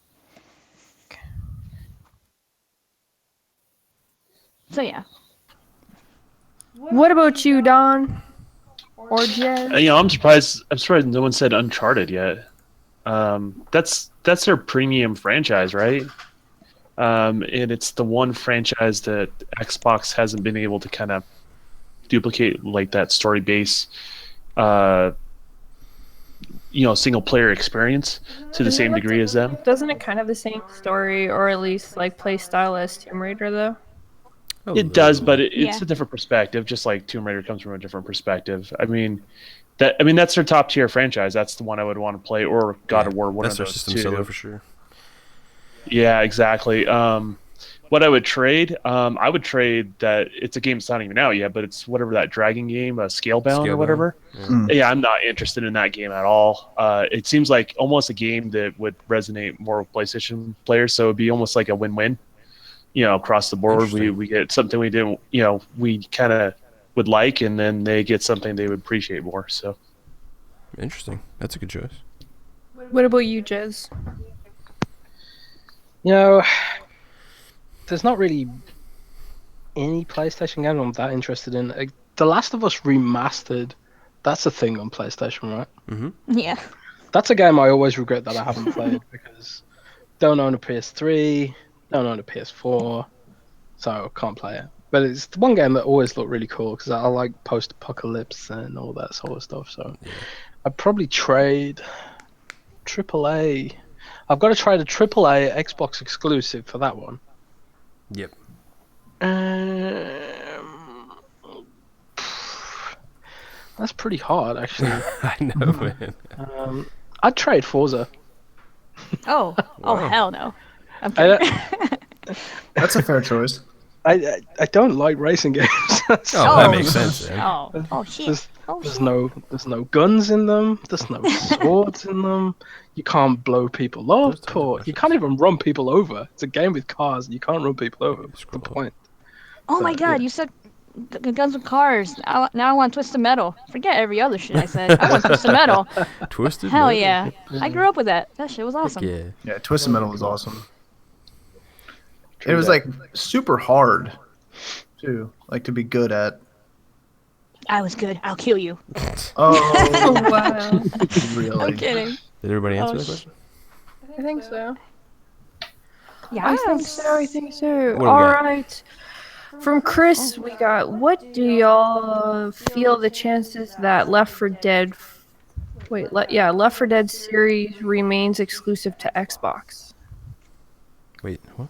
So yeah. What about you, Don? Or Jez? You know, I'm surprised no one said Uncharted yet. That's their premium franchise, right? And it's the one franchise that Xbox hasn't been able to kind of duplicate, like that story base, single player experience to the same degree as them. Doesn't it kind of the same story, or at least like play style as Tomb Raider, though? It does, but it's Yeah. a different perspective. Just like Tomb Raider comes from a different perspective. I mean, that's their top tier franchise. That's the one I would want to play, or God of War. One That's of their those system two. seller for sure. Yeah, exactly. What I would trade, I would trade that. It's a game that's not even out yet, but it's whatever that dragon game, Scalebound or whatever. Yeah, I'm not interested in that game at all. It seems like almost a game that would resonate more with PlayStation players, so it'd be almost like a win-win across the board. Interesting. We get something we didn't, we kind of would like, and then they get something they would appreciate more. So Interesting. That's a good choice. What about you, Jez? There's not really any PlayStation game I'm that interested in. The Last of Us Remastered, that's a thing on PlayStation, right? Mm-hmm. Yeah. That's a game I always regret that I haven't played because don't own a PS3, don't own a PS4, so can't play it. But it's the one game that always looked really cool because I like post-apocalypse and all that sort of stuff. So I'd probably trade AAA. I've got to trade a AAA Xbox exclusive for that one. Yep. That's pretty hard, actually. I know, man. I'd trade Forza. Oh, Wow. hell no. I'm kidding. That's a fair choice. I don't like racing games. Oh, that makes sense. Man. Oh shit. There's no guns in them. There's no swords in them. You can't blow people up, or you can't even run people over. It's a game with cars, and you can't run people over. What's the point? Oh my god, you said the guns with cars. Now I want Twisted Metal. Forget every other shit I said. I want Twisted Metal. Twisted Hell Metal. yeah. I grew up with that. That shit was Heck awesome. yeah. Yeah, Twisted Metal was awesome. It was like super hard, too, like to be good at. I was good. I'll kill you. Oh, Wow. really? I'm kidding. Did everybody answer Oh, that question? I think so. Yeah. I think so. I think so. What do we All got? right. From Chris, we got, what do y'all feel the chances that Left 4 Dead Left 4 Dead series remains exclusive to Xbox? Wait, what?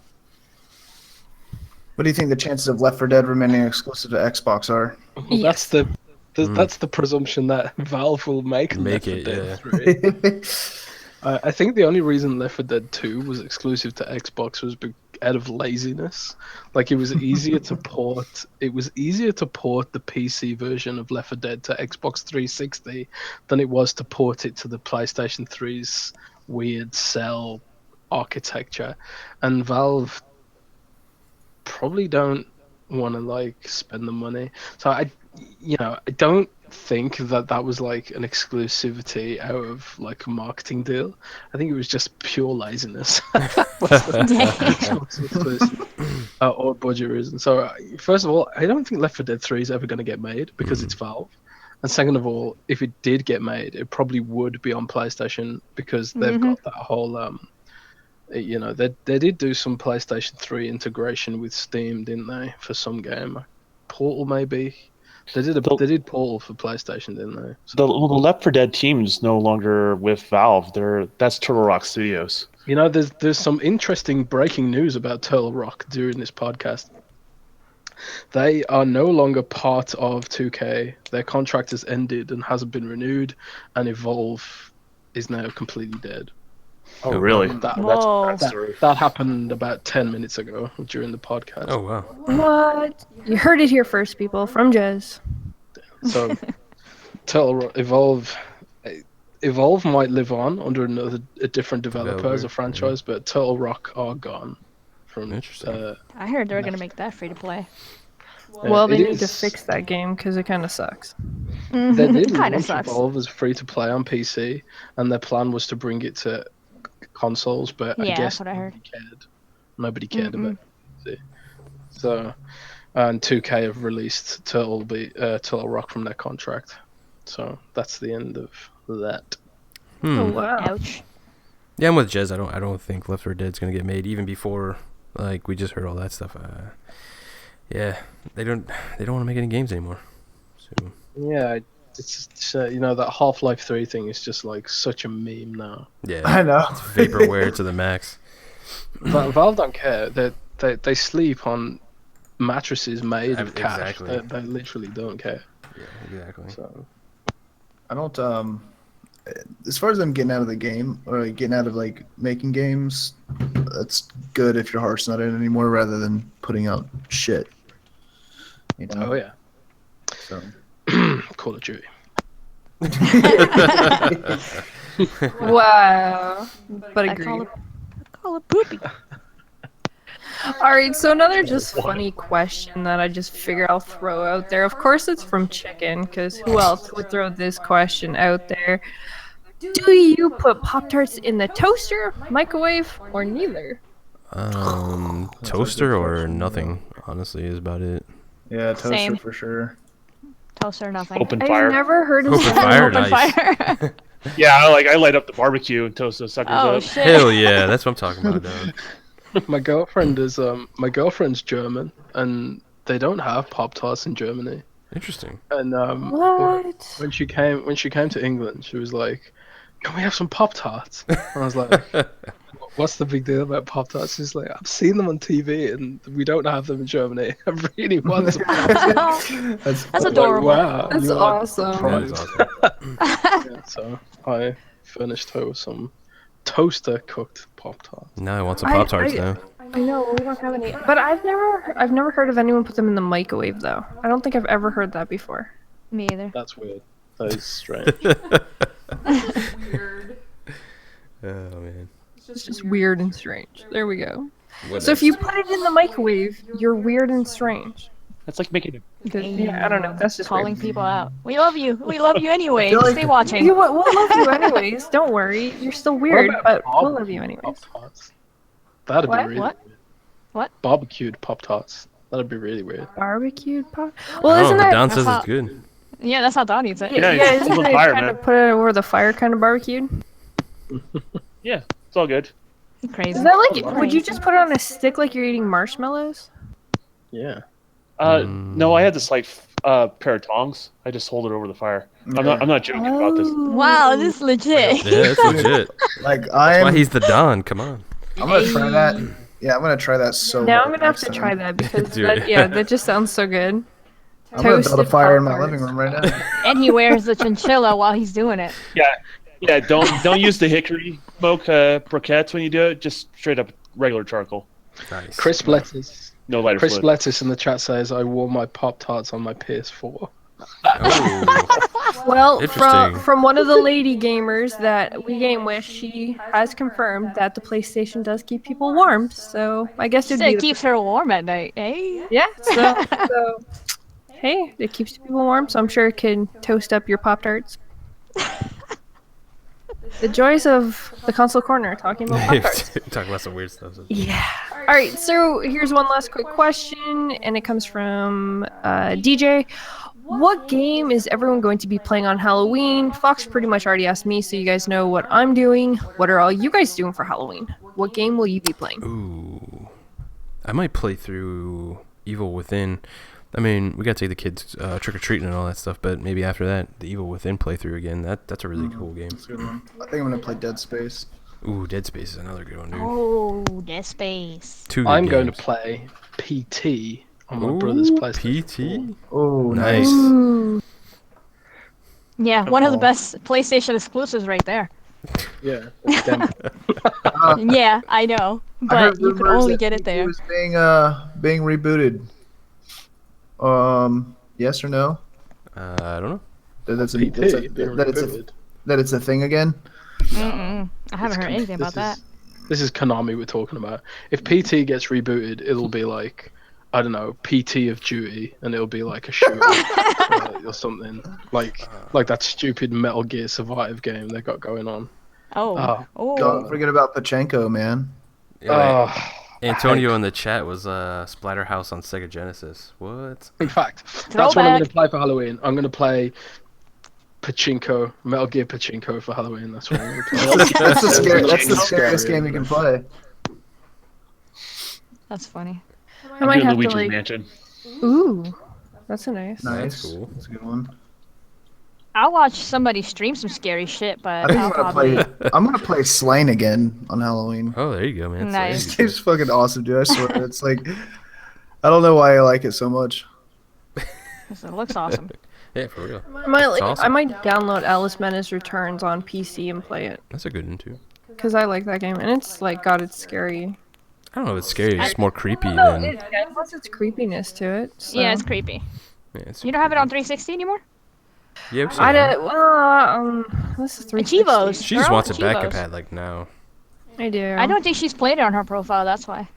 What do you think the chances of Left 4 Dead remaining exclusive to Xbox are? Well, that's the presumption that Valve will make Make Left 4 it, Dead 3. I think the only reason Left 4 Dead 2 was exclusive to Xbox was out of laziness. Like it was easier to port. It was easier to port the PC version of Left 4 Dead to Xbox 360 than it was to port it to the PlayStation 3's weird cell architecture. And Valve probably don't want to like spend the money. So I don't think that was like an exclusivity out of like a marketing deal. I think it was just pure laziness. Or budget reason. So first of all, I don't think Left 4 Dead 3 is ever going to get made because it's Valve. And second of all, if it did get made, it probably would be on PlayStation because they've got that whole they did do some PlayStation 3 integration with Steam, didn't they, for some game? Portal maybe. They did Portal for PlayStation, didn't they? the Left 4 Dead team is no longer with Valve. That's Turtle Rock Studios. There's some interesting breaking news about Turtle Rock during this podcast. They are no longer part of 2K. Their contract has ended and hasn't been renewed, and Evolve is now completely dead. Oh, really? That happened about 10 minutes ago during the podcast. Oh, wow. What? You heard it here first, people, from Jez. So, Evolve might live on under a different developer as a franchise, but Turtle Rock are gone. Interesting. I heard they were going to make that free to play. Well, they need to fix that game because it kind of sucks. They did Kind of launch sucks. Evolve as free to play on PC, and their plan was to bring it to consoles, but I Yeah, guess that's what I heard. nobody cared about it. So, and 2K have released Turtle Rock from their contract. So that's the end of that. Oh, wow. Ouch. Yeah, I'm with Jez. I don't think Left 4 Dead's gonna get made even before like we just heard all that stuff. Yeah, they don't want to make any games anymore. So Yeah, it's just, that Half-Life 3 thing is just like such a meme now. yeah, I know. it's vaporware to the max. Valve don't care. They sleep on mattresses made of cash. Exactly. They literally don't care. Yeah, exactly. So I don't. As far as them getting out of the game or like, getting out of like making games, that's good if your heart's not in it anymore, rather than putting out shit. Oh yeah. So. Call of Duty. Wow. But I agreed. call it poopy. All right, so another just funny question that I just figure I'll throw out there. Of course, it's from Chicken, because who else would throw this question out there? Do you put Pop-Tarts in the toaster, microwave, or neither? Toaster or nothing, honestly, is about it. Yeah, toaster Same. for sure. Toaster, nothing. Open I've fire. never heard of Open someone- fire, Open nice. fire. Yeah, I light up the barbecue and toast those suckers Oh up. shit. Hell yeah, that's what I'm talking about, dog. My girlfriend's German, and they don't have Pop Tarts in Germany. Interesting. And What? when she came to England, she was like, "Can we have some Pop Tarts?" And I was like, "What's the big deal about Pop Tarts?" She's like, "I've seen them on TV, and we don't have them in Germany. I really want some Pop Tarts." That's That's Like, adorable. wow, That's you are awesome. That is awesome. Yeah, so I furnished her with some toaster cooked Pop Tarts. Now I want some Pop Tarts now. I know we don't have any, but I've never heard of anyone put them in the microwave though. I don't think I've ever heard that before. Me either. That's weird. That is strange. Weird. Oh man. It's just weird and strange. There we go. What So if you put it in the microwave, you're weird and strange. That's like making it. Because, yeah, I don't know. That's just Calling weird. people out. We love you. We love you anyway. feel like- Stay watching. We'll love you anyways. Don't worry. You're still weird, about but Bob? we'll love you anyways. Pop Tarts. That'd What? be really What? weird. What? Barbecued Pop Tarts. That'd be really weird. Barbecued pop. Well, Oh, isn't but that? Don says That's it's good. Yeah, that's how Don eats it. Yeah, Yeah, it's isn't over it fire, kind man. of put it over the fire, kind of barbecued? Yeah, it's all good. Crazy. Is that like? Would you just put it on a stick like you're eating marshmallows? Yeah. No, I had this like pair of tongs. I just hold it over the fire. I'm not joking about this. Wow, this is legit. Yeah, it's legit. Like That's why I'm he's the Don. Come on. gonna try that. Yeah, I'm gonna try that so Now hard I'm gonna have next to time. try that because Dude. that just sounds so good. I'm gonna build a Toasted fire in my Pop-Tarts. living room right now. And he wears the chinchilla while he's doing it. Yeah. Don't use the hickory smoke briquettes when you do it. Just straight up regular charcoal. Nice. Crisp lettuce. No lighter Crisp fluid. lettuce in the chat says I wore my Pop Tarts on my PS4. Oh. Well, Interesting. from one of the lady gamers that we game with, she has confirmed that the PlayStation does keep people warm. So I guess She it'd said be it keeps her warm at night. Hey. yeah. So hey, it keeps people warm. So I'm sure it can toast up your Pop Tarts. The joys of the console corner talking about Pop Tarts. Talk about some weird stuff. Yeah. All right. So here's one last quick question, and it comes from DJ. What game is everyone going to be playing on Halloween? Fox pretty much already asked me, so you guys know what I'm doing. What are all you guys doing for Halloween? What game will you be playing? Ooh. I might play through Evil Within. I mean, we gotta take the kids trick or treating and all that stuff, but maybe after that, the Evil Within playthrough again. That's a really cool game. That's a good one. I think I'm gonna play Dead Space. Ooh, Dead Space is another good one, dude. Oh, Dead Space. Two good I'm going to games. play PT on my brother's Ooh, PlayStation. PT. Oh, Nice. Ooh. Yeah, one of the Oh. best PlayStation exclusives right there. Yeah. it's demo. Yeah, I know, I but heard you can rumors only that get it PT there. was being rebooted. Yes or no? I don't know. That's PT being that rebooted. it's a thing again. Mm-mm. I haven't heard anything about that. This is Konami we're talking about. If PT gets rebooted, it'll be like, I don't know, PT of Duty, and it'll be like a shooter or something like that stupid Metal Gear Survive game they got going on. Oh, oh. Don't forget about Pachenko, man. Yeah, Oh, Antonio in the chat was Splatterhouse on Sega Genesis. What? in fact, that's what I'm going to Throwback. play for Halloween. I'm going to play Pachinko, Metal Gear Pachinko for Halloween. That's what I'm going to play. That's the scariest game you can play. That's funny. I might do have to Luigi's like. Mansion. Ooh, that's a nice. Nice. That's cool. That's a good one. I'll watch somebody stream some scary shit, I but think I'll I'm gonna probably. play. I'm gonna play Slain again on Halloween. Oh, there you go, man. Nice. This game's fucking awesome, dude. I swear. It's like, I don't know why I like it so much. 'Cause it looks awesome. Yeah, for real. I might like. It's awesome. I might download Alice Menace Returns on PC and play it That's a good one too. because I like that game and it's like got its scary. I don't know. It's scary. It's more creepy No, than. it has its creepiness to it. So. Yeah, it's creepy. Yeah, it's You don't have it on 360 anymore? Yeah, we still I have it. don't. This is 360. Chivos. She just They're wants all it back Chivos. like now. I do. I don't think she's played it on her profile. That's why.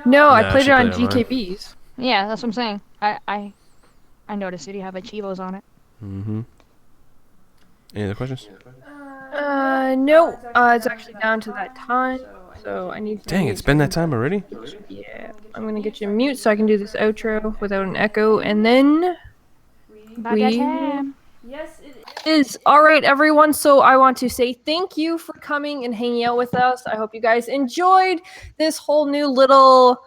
No, I Nah, played she it on played it online. GKBs. Yeah, that's what I'm saying. I noticed that you have Achievos on it. Mm-hmm. Any other questions? No, it's actually down to that time, so I need to Dang, mute it's so been I that can- time already? Yeah, I'm gonna get you mute so I can do this outro without an echo, and then About that time. is all right, everyone. So I want to say thank you for coming and hanging out with us. I hope you guys enjoyed this whole new little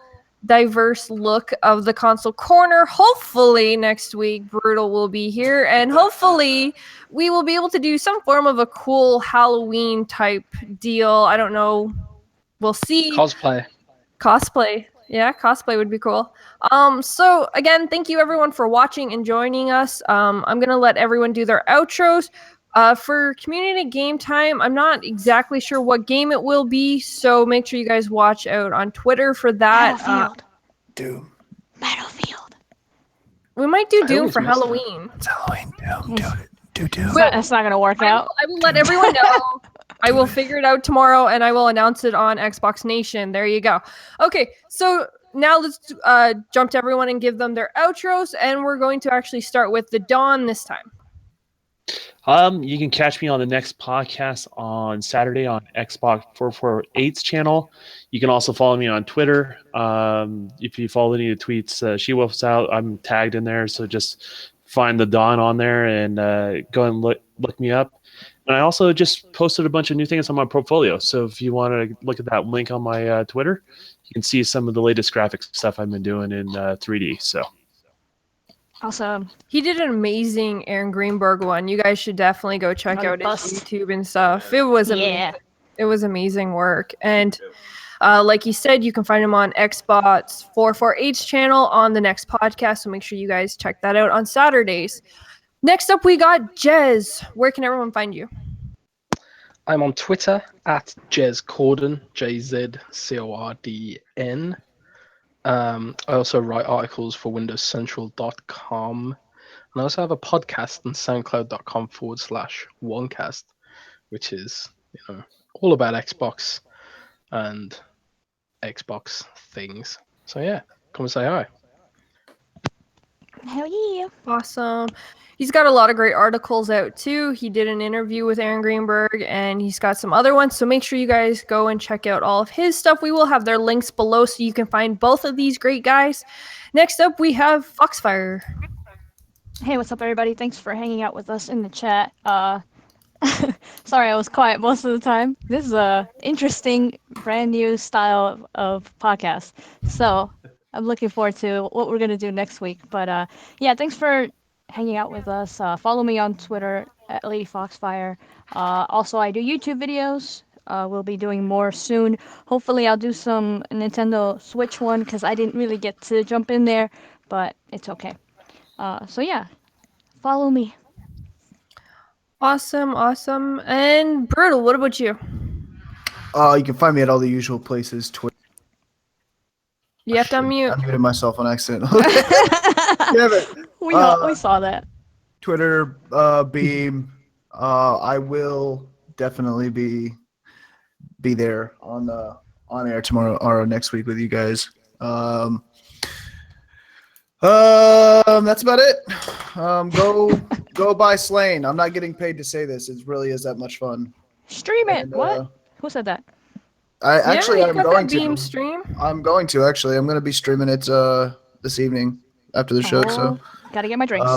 diverse look of the console corner. Hopefully next week Brutal will be here, and hopefully we will be able to do some form of a cool Halloween type deal. I don't know. We'll see. Cosplay. Yeah, cosplay would be cool. So again, thank you everyone for watching and joining us. I'm gonna let everyone do their outros. For community game time, I'm not exactly sure what game it will be, so make sure you guys watch out on Twitter for that. Battlefield. Doom. Battlefield. We might do I Doom always for miss that. Halloween. It's Halloween. Doom. That's not gonna work out. I will let everyone know. I will figure it out tomorrow, and I will announce it on Xbox Nation. There you go. Okay, so now let's jump to everyone and give them their outros, and we're going to actually start with TheDon this time. You can catch me on the next podcast on Saturday on Xbox 448's channel. You can also follow me on Twitter. If you follow any of the tweets, SheWulf's out. I'm tagged in there, so just find TheDon on there and go and look me up. And I also just posted a bunch of new things on my portfolio. So if you want to look at that link on my Twitter, you can see some of the latest graphics stuff I've been doing in 3D. So Awesome. He did an amazing Aaron Greenberg one. You guys should definitely go check On out his Bust. YouTube and stuff. It was amazing. Yeah. It was amazing work. And like he said, you can find him on Xbox 448's channel on the next podcast. So make sure you guys check that out on Saturdays. Next up, we got Jez. Where can everyone find you? I'm on Twitter at Jez Corden, JZCordn. I also write articles for WindowsCentral.com. And I also have a podcast on SoundCloud.com/OneCast, which is, all about Xbox and Xbox things. So yeah, come and say hi. Hell yeah. Awesome. He's got a lot of great articles out too. He did an interview with Aaron Greenberg, and he's got some other ones. So make sure you guys go and check out all of his stuff. We will have their links below so you can find both of these great guys. Next up, we have Foxfire. Hey, what's up, everybody? Thanks for hanging out with us in the chat. Sorry, I was quiet most of the time. This is a interesting, brand new style of podcast. So I'm looking forward to what we're gonna do next week. But yeah, thanks for hanging out with us. Follow me on Twitter at Lady Foxfire. Also, I do YouTube videos. We'll be doing more soon. Hopefully, I'll do some Nintendo Switch one because I didn't really get to jump in there, but it's okay. So yeah, follow me. Awesome. And Brutal, what about you? You can find me at all the usual places. Twitter. You have to unmute. I muted myself on accident. Damn it. We saw that. Twitter, Beam. I will definitely be there on air tomorrow or next week with you guys. That's about it. Go buy Slain. I'm not getting paid to say this. It really is that much fun. Stream it. And, What? Who said that? I'm you got going that Beam to. stream. I'm going to actually. I'm going to be streaming it this evening after the show. So Gotta get my drinks.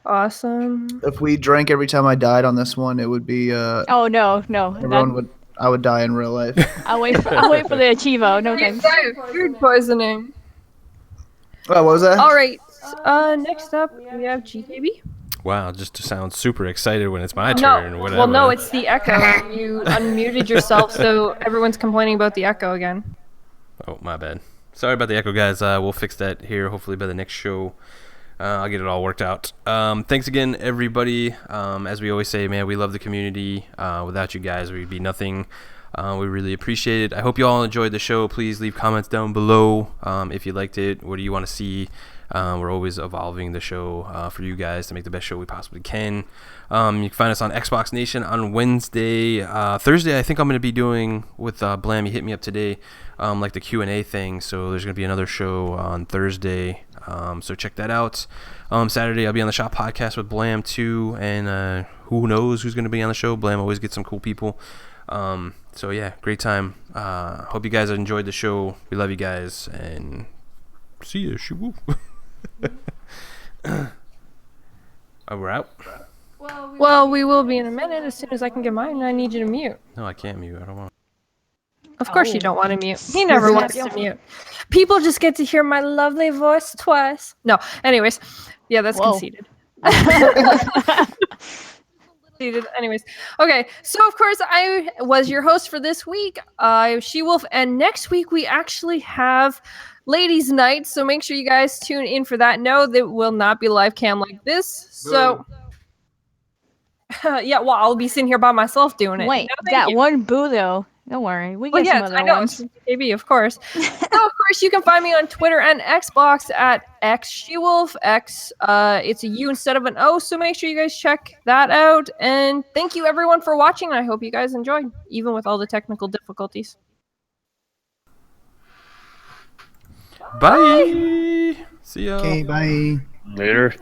Awesome. if we drank every time I died on this one, it would be Oh no. I would die in real life. I'll wait for the Achievo. No thanks. Food poisoning. What was that? All right. Next up, we have GKB. Wow, just to sound super excited when it's my turn. No, Whatever. well, no, it's the echo. You unmuted yourself, so everyone's complaining about the echo again. Oh, my bad. Sorry about the echo, guys. We'll fix that here, hopefully by the next show. I'll get it all worked out. Thanks again, everybody. As we always say, man, we love the community. Without you guys, we'd be nothing. We really appreciate it. I hope you all enjoyed the show. Please leave comments down below if you liked it. What do you want to see? We're always evolving the show for you guys to make the best show we possibly can. You can find us on Xbox Nation on Wednesday. Thursday, I think I'm going to be doing with Blam. He hit me up today, like the Q&A thing. So there's going to be another show on Thursday. So check that out. Saturday, I'll be on the Shop Podcast with Blam too. And who knows who's going to be on the show. Blam always gets some cool people. So yeah, great time. Hope you guys enjoyed the show. We love you guys. And see you. SheWulf. We're out. Well, we will be in a minute as soon as I can get mine. I need you to mute. No, I can't mute. I don't want. Of course you don't want to mute. He never wants to mute. People just get to hear my lovely voice twice. No, anyways. Yeah, that's conceited. Anyways, okay, so of course I was your host for this week, SheWulf, and next week we actually have Ladies Night, so make sure you guys tune in for that. No, that will not be live cam like this, so yeah, well, I'll be sitting here by myself doing it. Wait, that one boo though. Don't worry, we get some other ones. Maybe, of course. So, of course, you can find me on Twitter and Xbox at xSHEWULFx. It's a U instead of an O, so make sure you guys check that out. And thank you, everyone, for watching. I hope you guys enjoyed, even with all the technical difficulties. Bye. See ya. Okay, bye. Later.